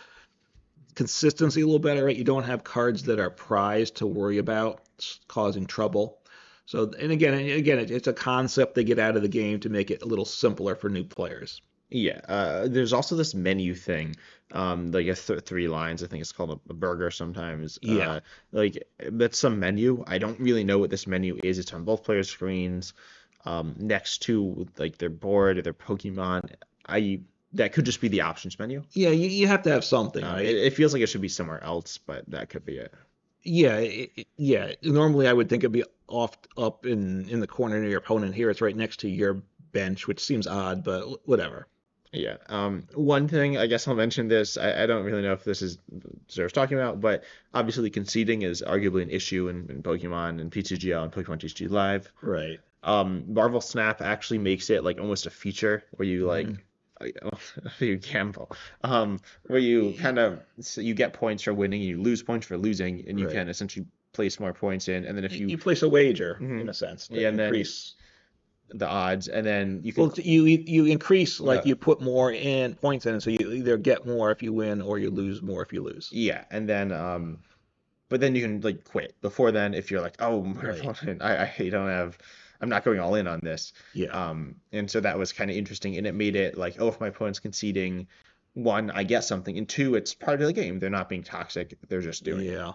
consistency a little better, right? You don't have cards that are prized to worry about causing trouble. So, and again, it's a concept they get out of the game to make it a little simpler for new players. yeah, there's also this menu thing, like 3 lines. I think it's called a burger sometimes. Yeah. Like that's some menu. I don't really know what this menu is. It's on both players' screens, next to like their board or their Pokemon. I That could just be the options menu. Yeah, you have to have something, It, right? it feels like it should be somewhere else, but that could be it. Yeah, yeah. Normally, I would think it'd be off up in the corner near your opponent. Here, it's right next to your bench, which seems odd, but whatever. Yeah. One thing, I guess I'll mention this. I don't really know if this is deserves talking about, but obviously conceding is arguably an issue in Pokemon and PTGL and Pokemon TCG Live. Right. Marvel Snap actually makes it like almost a feature where you like Hmm. you gamble, where you kind of so you get points for winning, you lose points for losing, and you Right. can essentially place more points in, and then if You place a wager in Mhm. a sense to Yeah, and then increase. the odds, and then you can Well, you increase like uh, you put more in points in, so you either get more if you win or you lose more if you lose. yeah, and then but then you can like quit before then if you're like, oh, my Right. opponent, I don't have, I'm not going all in on this. Yeah. And so that was kind of interesting, and it made it like, oh, if my opponent's conceding, one, I get something, and two, it's part of the game. They're not being toxic. They're just doing it. Yeah.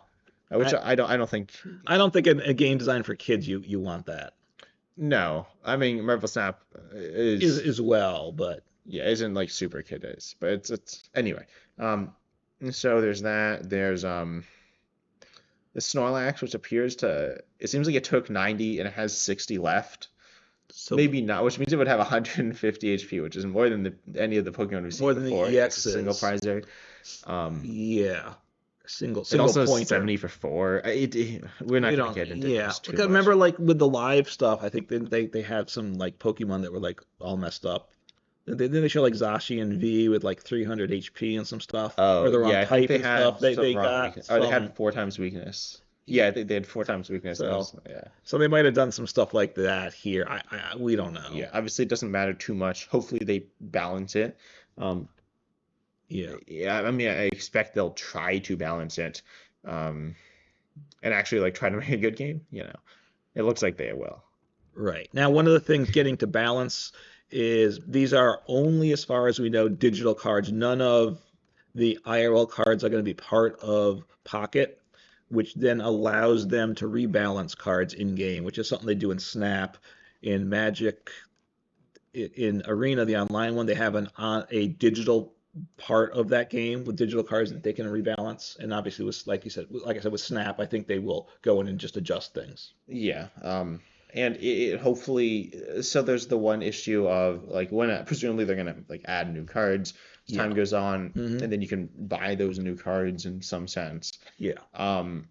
Which I I don't think. I don't think a game designed for kids you want that No, I mean Marvel Snap is is as well, but yeah, isn't like super kid is, but it's anyway. And so there's that. There's the Snorlax, which appears to, it seems like it took 90 and it has 60 left. so Maybe not, which means it would have 150 HP, which is more than any of the Pokemon we've more seen than before. the It's a single EXs. prizer. Um, Yeah. it Single also has pointer. 70 for four. We're not We going to don't. get into Yeah. this too Because much. remember, like with the live stuff, I think they had some like Pokemon that were like all messed up. Then they show like Zashi and V with like 300 HP and some stuff, or Oh, the wrong yeah, I think type they and stuff. had some They wrong got weakness. Oh, they some. had four times weakness. Yeah, I think they had four times weakness. And it So was, yeah. so they might have done some stuff like that here. We don't know. Yeah, obviously it doesn't matter too much. Hopefully they balance it. Um, Yeah. yeah, I mean, I expect they'll try to balance it, um, and actually like try to make a good game. It looks like they will. Right. Now, one of the things getting to balance is these are only, as far as we know, digital cards. None of the IRL cards are going to be part of Pocket, which then allows them to rebalance cards in game, which is something they do in Snap, in Magic, in Arena, the online one. They have a digital part of that game with digital cards that they can rebalance. And obviously, with like you said, like I said, with Snap, I think they will go in and just adjust things. Yeah, and it hopefully so there's the one issue of like when presumably they're gonna like add new cards as time Yeah. goes on, Hmm. and then you can buy those new cards in some sense. Yeah. Um,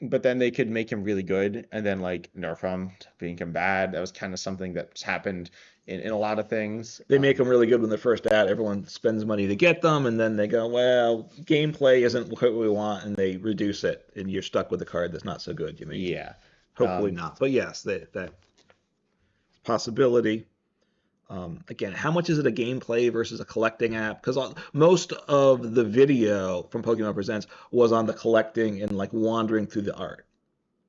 but then they could make him really good and then like nerf him to make him bad. That was kind of something that's happened in a lot of things. They make them really good when they're first out. Everyone spends money to get them, and then they go, well, gameplay isn't what we want, and they reduce it, and you're stuck with a card that's not so good. You mean? Yeah. Hopefully Um, not. But yes, that possibility. Again, how much is it a gameplay versus a collecting app? Because most of the video from Pokemon Presents was on the collecting and like wandering through the art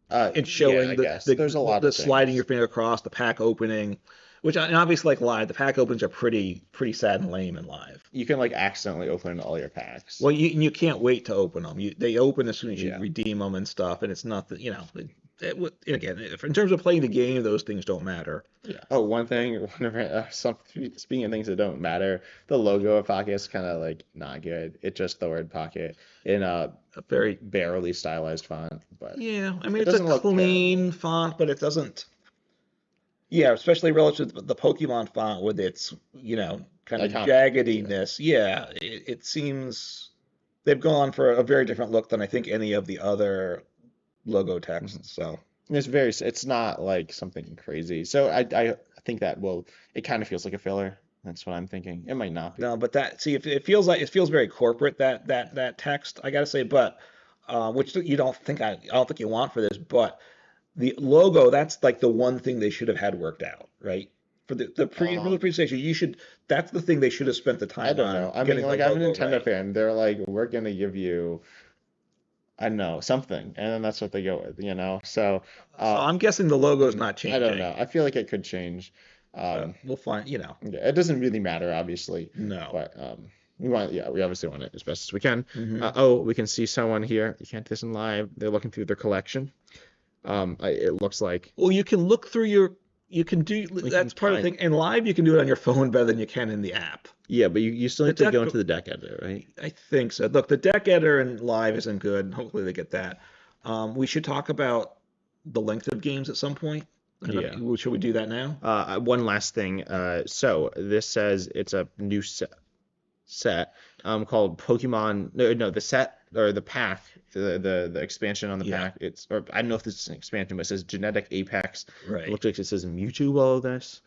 and yeah, I showing guess there's a lot the of sliding your things. finger across, the pack opening, which and obviously like live, the pack openings are pretty sad and lame in live. You can like accidentally open all your packs. Well, you can't wait to open them. They open as soon as you Yeah. redeem them and stuff, and it's nothing. Again, in terms of playing the game, those things don't matter. Yeah. Oh, one thing, whenever speaking of things that don't matter, the logo of Pocket is kind of like not good. It's just the word Pocket in a A very barely stylized font, but Yeah, I mean it it's a doesn't look clean terrible. font, but it doesn't. Yeah, especially relative to the Pokemon font with its kind of Iconic. Yeah. jaggediness. Yeah, it seems they've gone for a very different look than I think any of the other logo Mhm. texts. So. It's not like something crazy. So I think that will, it kind of feels like a filler. That's what I'm thinking. It might not be. No, but that see if it feels like it feels very corporate that text I gotta say, but which you I don't think you want for this, but the logo that's like the one thing they should have had worked out, right? For the Um, presentation, you should that's the thing they should have spent the I time don't know. on I mean, getting the like I'm a logo Nintendo right. fan. They're like, we're gonna give you, I don't know, something, and then that's what they go with. So, So uh, I'm guessing the logo's not I don't changing. know. I feel like it could change. We'll find. Yeah, it doesn't really matter, obviously, No. but we obviously want it as best as we can. Hmm. Oh, we can see someone here. You can't listen live. They're looking through their collection. It looks like Well, you can look through you can do we can that's part of the kind. thing. And live, you can do it on your phone better than you can in the app. Yeah, but you still The need to deck, go into the deck editor, right? I think so. Look, the deck editor in live isn't good. Hopefully they get that. We should talk about the length of games at some point. Yeah. Should we do that now? One last thing. So this says it's a new set called Pokemon. No, the set or the pack, the expansion on the Yeah, pack. Or I don't know if this is an expansion, but it says Genetic Apex. It right. looks like it says Mewtwo below this.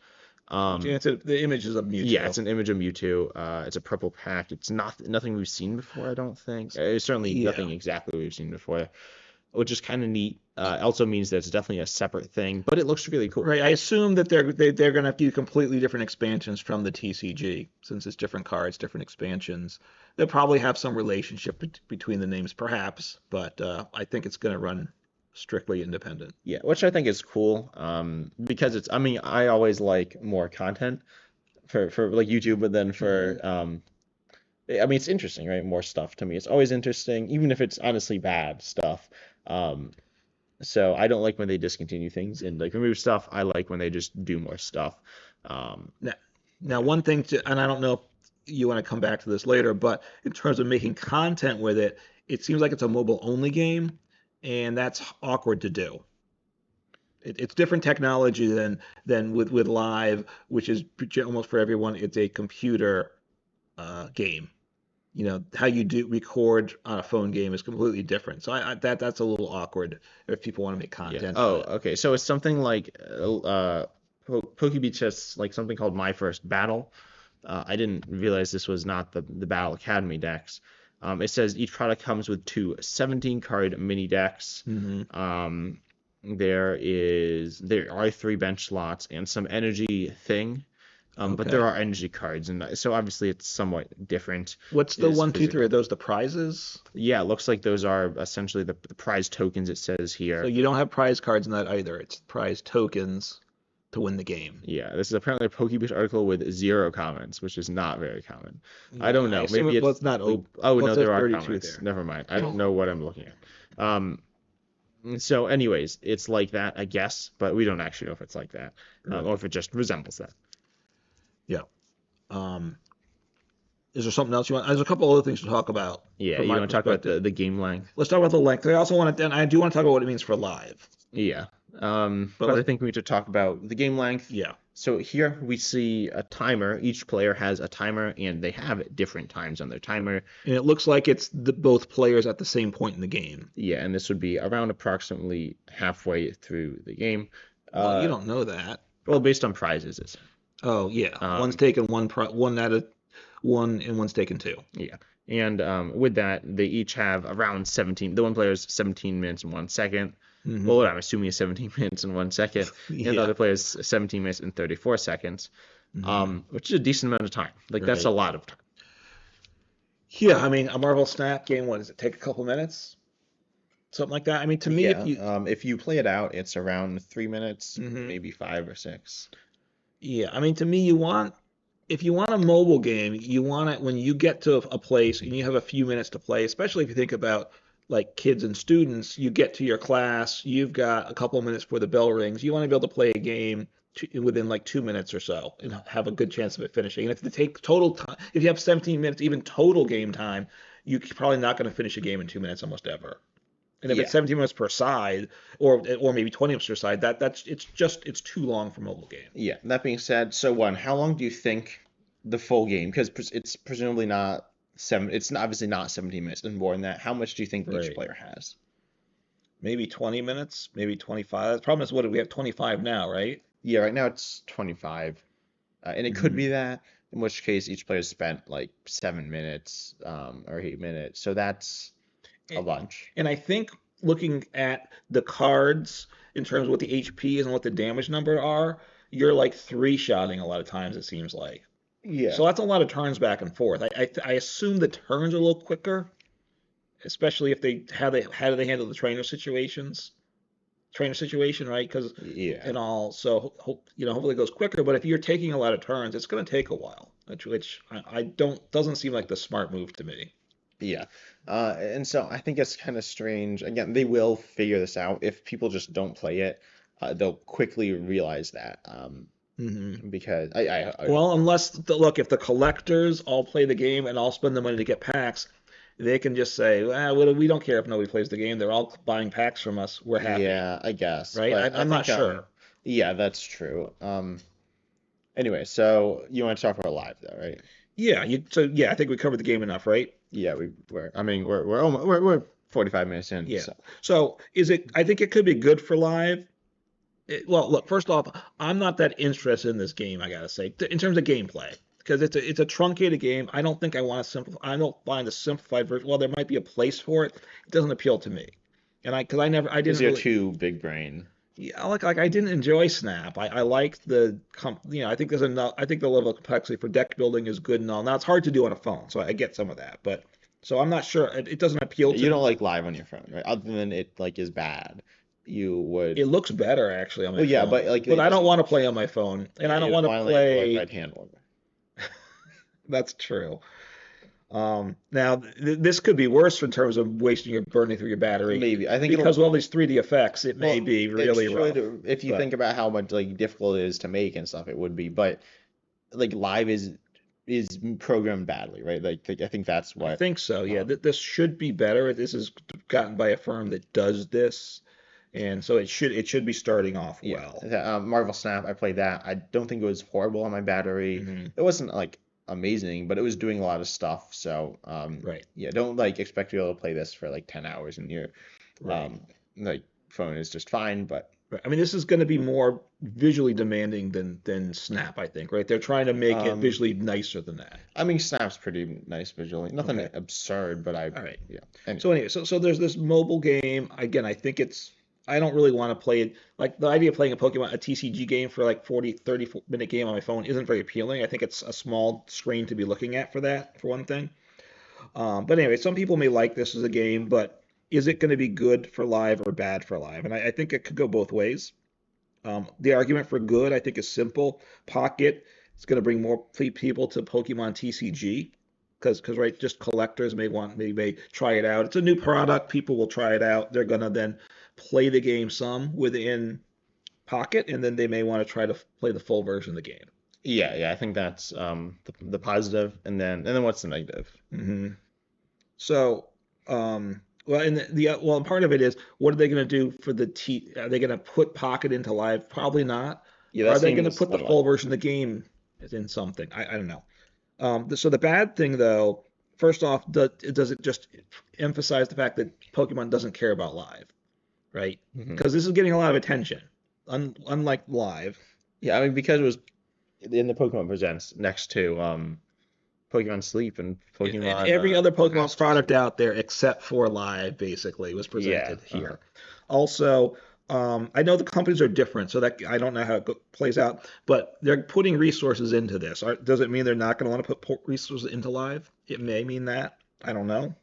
The image is of Mewtwo. Yeah, it's an image of Mewtwo. It's a purple pack. It's nothing we've seen before, I don't think. It's certainly nothing exactly we've seen before, which is kind of neat. Also means that it's definitely a separate thing, but it looks really cool. Right. I assume that they're going to do completely different expansions from the TCG, since it's different cards, different expansions. They'll probably have some relationship between the names, perhaps, but I think it's going to run strictly independent. Yeah, which I think is cool. Because I mean, I always like more content for like YouTube, but then for I mean, it's interesting, right? More stuff to me. It's always interesting, even if it's honestly bad stuff. So I don't like when they discontinue things and like remove stuff. I like when they just do more stuff. Now one thing and I don't know if you want to come back to this later, but in terms of making content with it, it seems like it's a mobile only game, and that's awkward to do. It's different technology than with live, which is almost for everyone. It's a computer game. How you do record on a phone game is completely different. So that's a little awkward if people want to make content. Oh, okay. So it's something like Pokebeach has like something called My First Battle. I didn't realize this was not the Battle Academy decks. It says each product comes with 2 17-card mini decks. There are 3 bench slots and some energy thing. But there are energy cards, and so obviously it's somewhat different. What's the 1, 2, 3? Are those the prizes? Yeah, it looks like those are essentially the prize tokens, it says here. So you don't have prize cards in that either. It's prize tokens to win the game. Yeah, this is apparently a Pokebeach article with 0 comments, which is not very common. I don't know. Maybe it's not open. Oh, no, there are comments. There. Never mind. I don't know what I'm looking at. So anyways, it's like that, I guess, but we don't actually know if it's like that, or if it just resembles that. Yeah. Is there something else you want? There's a couple other things to talk about. Yeah, you want to talk about the game length? Let's talk about the length. I also want to, and I do want to talk about what it means for live. Yeah. But I think we need to talk about the game length. Yeah. So here we see a timer. Each player has a timer, and they have different times on their timer. And it looks like it's both players at the same point in the game. Yeah, and this would be around approximately halfway through the game. Well, you don't know that. Well, based on prizes, it's. Oh yeah, one's taken one out of one, and one's taken 2. Yeah, and with that, they each have around 17. The one player's 17 minutes and 1 second. Well, I'm assuming it's 17 minutes and 1 second. And the other player's 17 minutes and 34 seconds, which is a decent amount of time. Like that's a lot of time. Yeah, I mean, a Marvel Snap game, what does it take? A couple minutes, something like that. I mean, to me, if you play it out, it's around 3 minutes, maybe 5 or 6. Yeah, I mean, to me, if you want a mobile game, you want it when you get to a place and you have a few minutes to play, especially if you think about like kids and students, you get to your class, you've got a couple of minutes before the bell rings, you want to be able to play a game within like 2 minutes or so and have a good chance of it finishing. And if it takes total time, if you have 17 minutes, even total game time, you're probably not going to finish a game in 2 minutes almost ever. And if it's 17 minutes per side, or maybe 20 minutes per side, it's too long for a mobile game. Yeah. That being said, so how long do you think the full game? Because it's presumably not obviously not 17 minutes and more than that. How much do you think each player has? Maybe 20 minutes, maybe 25. The problem is, we have 25 now, right? Yeah, right now it's 25, and it could be that. In which case, each player spent like 7 minutes or 8 minutes. So that's a bunch. And I think looking at the cards in terms of what the HP is and what the damage number are, you're like 3-shotting a lot of times, it seems like. Yeah. So that's a lot of turns back and forth. I assume the turns are a little quicker, especially if how do they handle the trainer situation, right? Because and all. So hopefully it goes quicker. But if you're taking a lot of turns, it's going to take a while, which doesn't seem like the smart move to me. Yeah. And so I think it's kind of strange. Again, they will figure this out. If people just don't play it, they'll quickly realize that. Because unless if the collectors all play the game and all spend the money to get packs, they can just say, well, we don't care if nobody plays the game. They're all buying packs from us. We're happy. Yeah, I guess. Right? I'm not sure. Yeah, that's true. Anyway, so you want to talk about live though, right? Yeah. I think we covered the game enough, right? Yeah, we're 45 minutes in. Yeah. So is it? I think it could be good for live. Well, look, first off, I'm not that interested in this game, I gotta say, in terms of gameplay, because it's a truncated game. I don't think I want to simplify. I don't find a simplified version. Well, there might be a place for it. It doesn't appeal to me, and because I Because didn't you're really. too big brain. Yeah, like I didn't enjoy Snap. I liked I think there's enough. I think the level of complexity for deck building is good and all. Now it's hard to do on a phone, so I get some of that, but so I'm not sure. It doesn't appeal Yeah, to you me. don't like live on your phone, right? Other than it like is bad, you would. It looks better actually on my Well, yeah, phone, but like but it I don't doesn't. want to play on my phone, and Yeah, I don't you don't want to want to like left play. right hand over. That's true. Now this could be worse in terms of wasting your burning through your battery Maybe I think because it'll. of all these 3D effects. It may Well, be it really rough, should if you but think about how much like difficult it is to make and stuff, it would be. But like live is programmed badly, right? Like I think that's I what. think so. Yeah, Um, this should be better. This is gotten by a firm that does this, and so it should be starting off yeah, well. Marvel Snap. I played that. I don't think it was horrible on my battery. Hmm. It wasn't like amazing, but it was doing a lot of stuff. So Right, yeah, don't like expect to be able to play this for like 10 hours and your right. um, like phone is just fine. But Right. I mean, this is going to be more visually demanding than Snap, I think, right? They're trying to make it um, visually nicer than that. I mean, Snap's pretty nice visually. Nothing Okay. absurd, but All right. yeah. Anyway, So anyway, so there's this mobile game. Again, I don't really want to play it. Like the idea of playing a TCG game for like 40, 30-minute game on my phone isn't very appealing. I think it's a small screen to be looking at for that, for one thing. But anyway, some people may like this as a game, but is it going to be good for live or bad for live? And I think it could go both ways. The argument for good, I think, is simple. Pocket is going to bring more people to Pokemon TCG because right, just collectors may try it out. It's a new product. People will try it out. They're going to then play the game some within Pocket, and then they may want to try to play the full version of the game. yeah, I think that's the positive, and then what's the negative? Hmm. So, well, and well, part of it is what are they going to do for the T? Are they going to put Pocket into live? Probably not. Yeah, Or that are they going to seems put a the little full odd. version of the game in something? I don't know. So the bad thing, though, first off, does it just emphasize the fact that Pokemon doesn't care about live, right? Hmm. Because this is getting a lot of attention, unlike live. Yeah, I mean because it was in the Pokemon Presents next to Pokemon Sleep and And Pokemon every other Pokemon Masters. product out there except for live basically was Yeah. presented Uh-huh. here. Also, I know the companies are different, so that I don't know how it plays out, but they're putting resources into this. Does it mean they're not going to want to put resources into live? It may mean that. I don't know.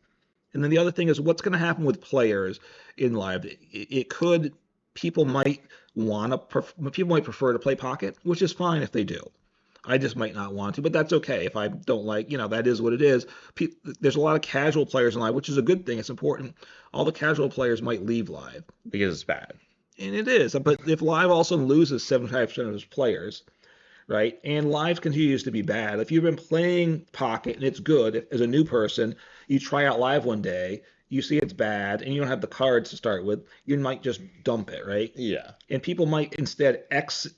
And then the other thing is what's going to happen with players in live. It could people might people might prefer to play Pocket, which is fine if they do. I just might not want to, but that's okay. If I don't like, that is what it is. There's a lot of casual players in live, which is a good thing. It's important. All the casual players might leave live, Because it's bad. and it is. But if live also loses 75% of its players, right? And live continues to be bad. If you've been playing Pocket and it's good, as a new person, you try out live one day, you see it's bad, and you don't have the cards to start with, you might just dump it, right? Yeah. And people might instead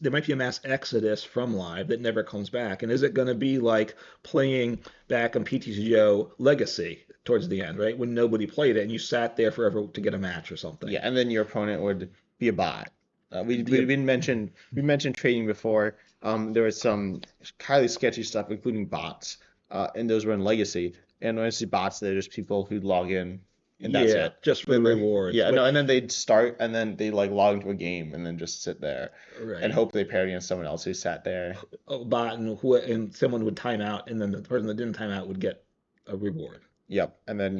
there might be a mass exodus from live that never comes back. And is it going to be like playing back on PTCGO Legacy towards the end, right? When nobody played it and you sat there forever to get a match or something. Yeah, and then your opponent would be a bot. Be a, We mentioned trading before. There was some highly sketchy stuff, including bots, and those were in Legacy. And when I see bots, they're just people who log in, and that's yeah, it. just for the rewards. Yeah, But no, and then they'd start, and then they like log into a game, and then just sit there and right. hope they paired against someone else who sat there. A bot and someone would time out, and then the person that didn't time out would get a reward. Yep, and then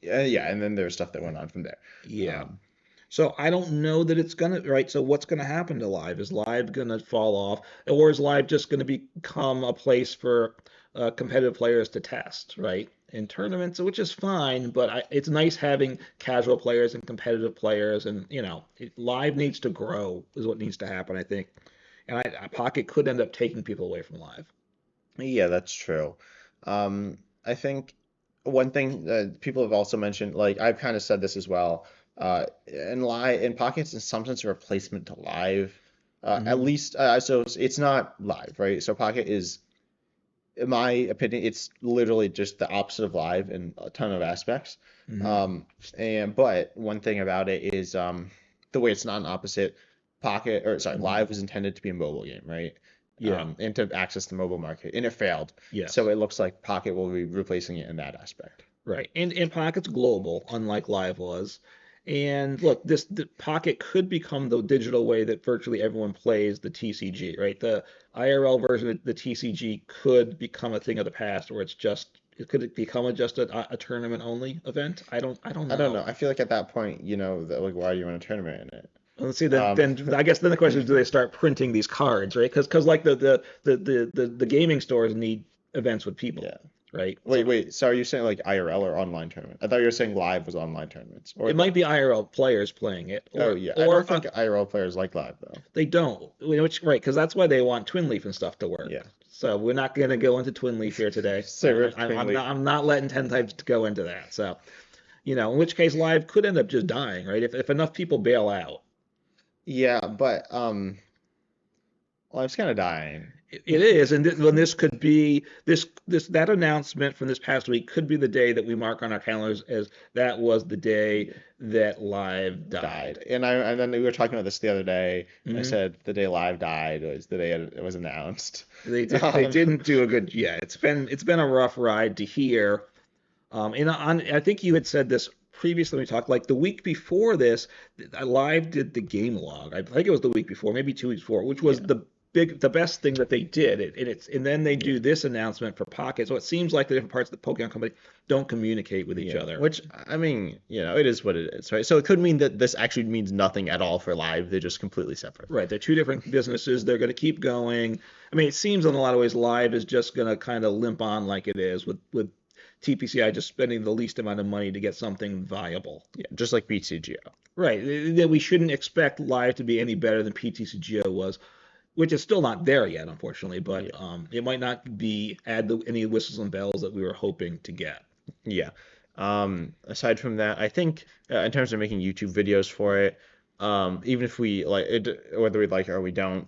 yeah, and then there's stuff that went on from there. Yeah. Um, So I don't know that it's gonna right. So what's gonna happen to live? Is live gonna fall off, or is live just gonna become a place for competitive players to test, right? In tournaments, which is fine, but it's nice having casual players and competitive players, and live needs to grow is what needs to happen, I think. And Pocket could end up taking people away from live. Yeah, that's true. I think one thing that people have also mentioned, like I've kind of said this as well, in Pockets, in some sense, a replacement to Live. At Hmm. least, so it's not Live, right? So Pocket is, in my opinion, it's literally just the opposite of Live in a ton of aspects. Hmm. Um, but one thing about it is the way it's not an opposite. Pocket, or sorry, Mhm. Live was intended to be a mobile game, right? Yeah. And to access the mobile market, and it failed. So Yes. it looks like Pocket will be replacing it in that aspect. Right. And Pocket's global, unlike Live was. And look, this the Pocket could become the digital way that virtually everyone plays the TCG, right? The IRL version of the TCG could become a thing of the past, or could it become just a tournament only event? I don't I don't know. know. I feel like at that point, like, why do you want a tournament in it? Let's see. Then, Um, then I guess then the question is, do they start printing these cards, right? Because like the gaming stores need events with people, yeah. right? So Wait. So are you saying like IRL or online tournament? I thought you were saying Live was online tournaments. Or it might be IRL players playing it, oh or yeah, I don't or think IRL players like Live though. they don't, which right, because that's why they want Twin Leaf and stuff to work. Yeah. So we're not going to go into Twin Leaf here today. So Rift I'm Queen. not I'm not letting 10 types to go into that. So in which case Live could end up just dying, right? If enough people bail out. Yeah, but Live's kind of dying. It is, and when this could be that announcement from this past week could be the day that we mark on our calendars as that was the day that Live died. Died. And then we were talking about this the other day. I Hmm. said the day Live died was the day it was announced. They Um, didn't do a good. Yeah, it's been a rough ride to hear. And I think you had said this previously when we talked, like the week before this, Live did the game log. I think it was the week before, maybe 2 weeks before, which was yeah, the best thing that they did. And then they yeah, do this announcement for Pocket. So it seems like the different parts of the Pokemon company don't communicate with each yeah. other. Which I mean, it is what it is, right? So it could mean that this actually means nothing at all for Live. They're just completely separate. Right, they're two different businesses. They're going to keep going. I mean, it seems in a lot of ways Live is just going to kind of limp on like it is with TPCI just spending the least amount of money to get something viable. Yeah, just like BTGO. Right. That we shouldn't expect Live to be any better than PTCGO was, which is still not there yet, unfortunately. But Yeah, it might not be any whistles and bells that we were hoping to get. yeah. Aside from that, I think in terms of making YouTube videos for it, even if we like it, whether we like it or we don't,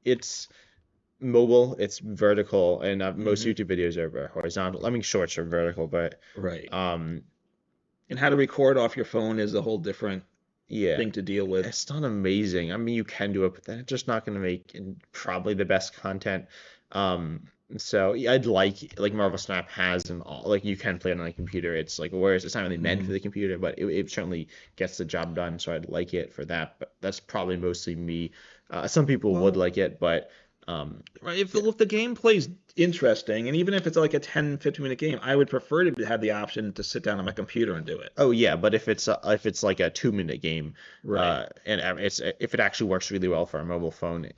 it's mobile, it's vertical, and most Hmm. YouTube videos are horizontal. I mean, shorts are vertical, but Right. um, And how to record off your phone is a whole different yeah, thing to deal with. it's not amazing. I mean, you can do it, but then it's just not going to make probably the best content. So yeah, I'd like Marvel Snap has and all like you can play it on a computer. It's like whereas it's not really meant for Hmm. the computer, but it certainly gets the job done. So I'd like it for that. But that's probably mostly me. Some people would Well, like it, but um, right. If yeah. the, if the gameplay's interesting, and even if it's like a 10, 15-minute game, I would prefer to have the option to sit down on my computer and do it. Oh yeah, but if it's like a 2 minute game, Right. and it's if it actually works really well for a mobile phone,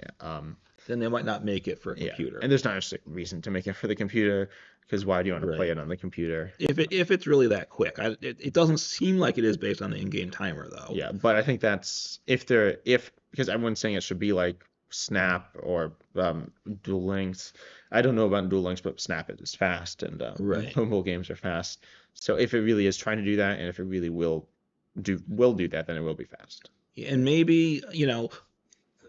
Then they might not make it for a yeah, computer. and there's not a reason to make it for the computer because why do you want to play Right. it on the computer? If it's really that quick, it doesn't seem like it is based on the in-game timer though. Yeah, but I think that's if because everyone's saying it should be like Snap or Duel Links. I don't know about Duel Links, but Snap is fast and Right. mobile games are fast. So if it really is trying to do that, and if it really will do that, then it will be fast. And maybe,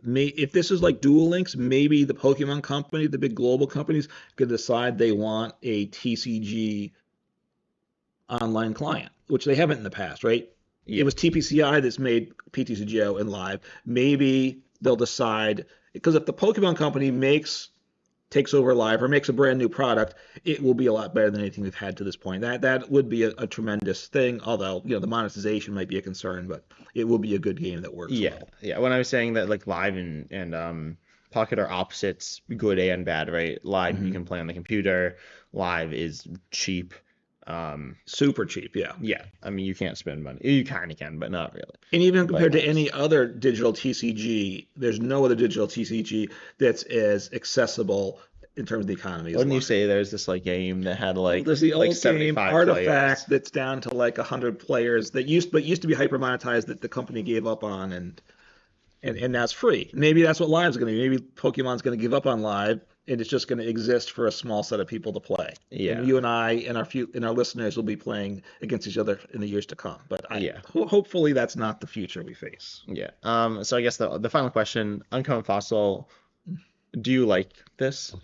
if this is like Duel Links, maybe the Pokemon company, the big global companies, could decide they want a TCG online client, which they haven't in the past, right? It Yeah, was TPCI that's made PTCGO and Live. Maybe they'll decide because if the Pokemon company takes over Live or makes a brand new product, it will be a lot better than anything we've had to this point. That would be a tremendous thing. Although the monetization might be a concern, but it will be a good game that works yeah, well. yeah. When I was saying that like Live and Pocket are opposites, good and bad, right? Live you Hmm. can play on the computer. Live is cheap. Super cheap, yeah. Yeah, I mean you can't spend money. You kind of can, but not really. And even But compared to any other digital TCG, there's no other digital TCG that's as accessible in terms of the economy as wouldn't you Live. say there's this like game that had Well, there's the like old game 75 Artifact players? that's down to like 100 players that used to be hyper monetized that the company gave up on and now it's free. Maybe that's what Live's going to be. Maybe Pokemon's going to give up on Live and it's just going to exist for a small set of people to play. And Yeah, you and I and our listeners will be playing against each other in the years to come. But yeah, hopefully that's not the future we face. yeah. So I guess the final question, Uncommon Fossil, do you like this?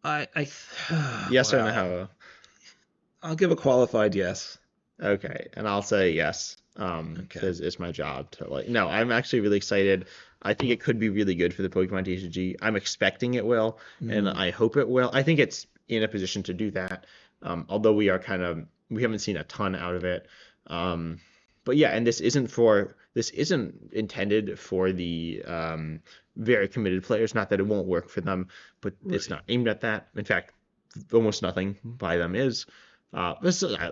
I Yes or wow. no? I'll give a qualified yes. Okay, and I'll say yes, Okay. because it's my job to like. No, I'm actually really excited. I think it could be really good for the Pokemon TCG. I'm expecting it will, and Mm, I hope it will. I think it's in a position to do that. Although we haven't seen a ton out of it. Um, but yeah, and this isn't intended for the very committed players. Not that it won't work for them, but it's right. not aimed at that. In fact, almost nothing by them is.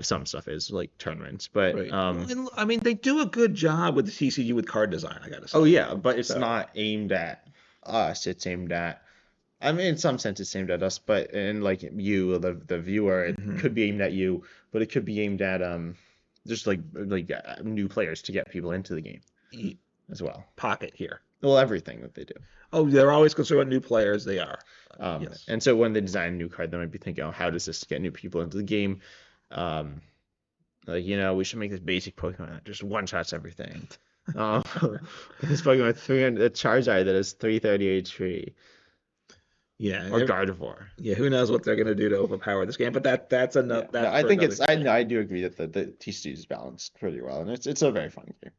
Some stuff is like tournaments, but Right. Well, and, I mean, they do a good job with the TCG with card design, I gotta oh say. yeah, but it's So, not aimed at us. It's aimed at, I mean, in some sense, it's aimed at us, but in like you, the viewer, it hmm could be aimed at you, but it could be aimed at just new players to get people into the game as well. Pocket here. Well, everything that they do. Oh, they're always concerned about new players. They are. Yes. And so when they design a new card, they might be thinking, oh, how does this get new people into the game? Um, Like, we should make this basic Pokemon that just one shots everything. Um, this Pokemon with 300, a Charizard that has 330 HP, Yeah. or Gardevoir. Yeah. Who knows what they're gonna do to overpower this game? But that's Yeah, enough. no, That's I for think another day. I do agree that the TCG is balanced pretty well, and it's a very fun game.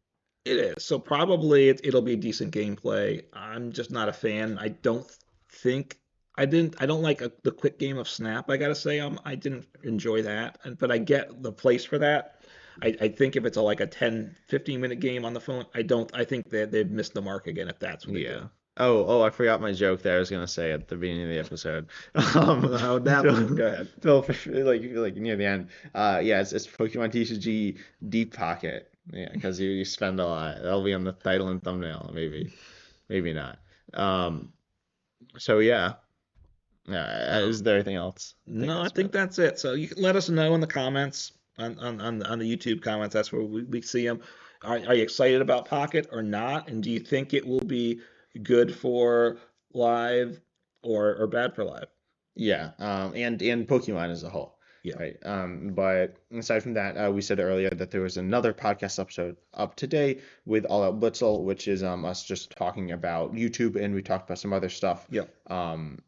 It is. So probably it'll be decent gameplay. I'm just not a fan. I don't think I don't like the quick game of Snap. I gotta say, I didn't enjoy that. But I get the place for that. I think if it's like a 10, 15-minute game on the phone, I think that they've missed the mark again if that's what they do. Yeah. I forgot my joke there. I was gonna say at the beginning of the episode. Oh, that one. Go ahead. Like near the end. Yeah, it's Pokemon TCG Deep Pocket. Yeah, because you spend a lot. That'll be on the title and thumbnail, maybe, maybe not. Um, so yeah. Is Um, there anything else? I think no, I that's think about it. that's it. So you can let us know in the comments on the YouTube comments. That's where we see them. Are you excited about Pocket or not? And do you think it will be good for live or bad for live? Yeah, and Pokemon as a whole, Yeah. right? But aside from that, we said earlier that there was another podcast episode up today with All Out Blitzel, which is us just talking about YouTube, and we talked about some other stuff, Yeah. um,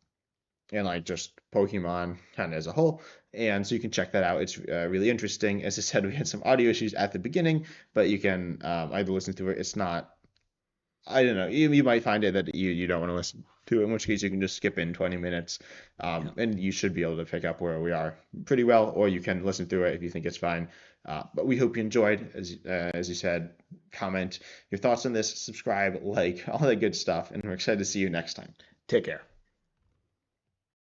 and like just Pokemon kind of as a whole. And so you can check that out. It's really interesting. As I said, we had some audio issues at the beginning, but you can either listen to it. It's not. I don't know. You might find it that you don't want to listen to it, in which case you can just skip in 20 minutes, Yeah. and you should be able to pick up where we are pretty well, or you can listen through it if you think it's fine. But we hope you enjoyed. As you said, comment your thoughts on this, subscribe, like all that good stuff, and we're excited to see you next time. Take care.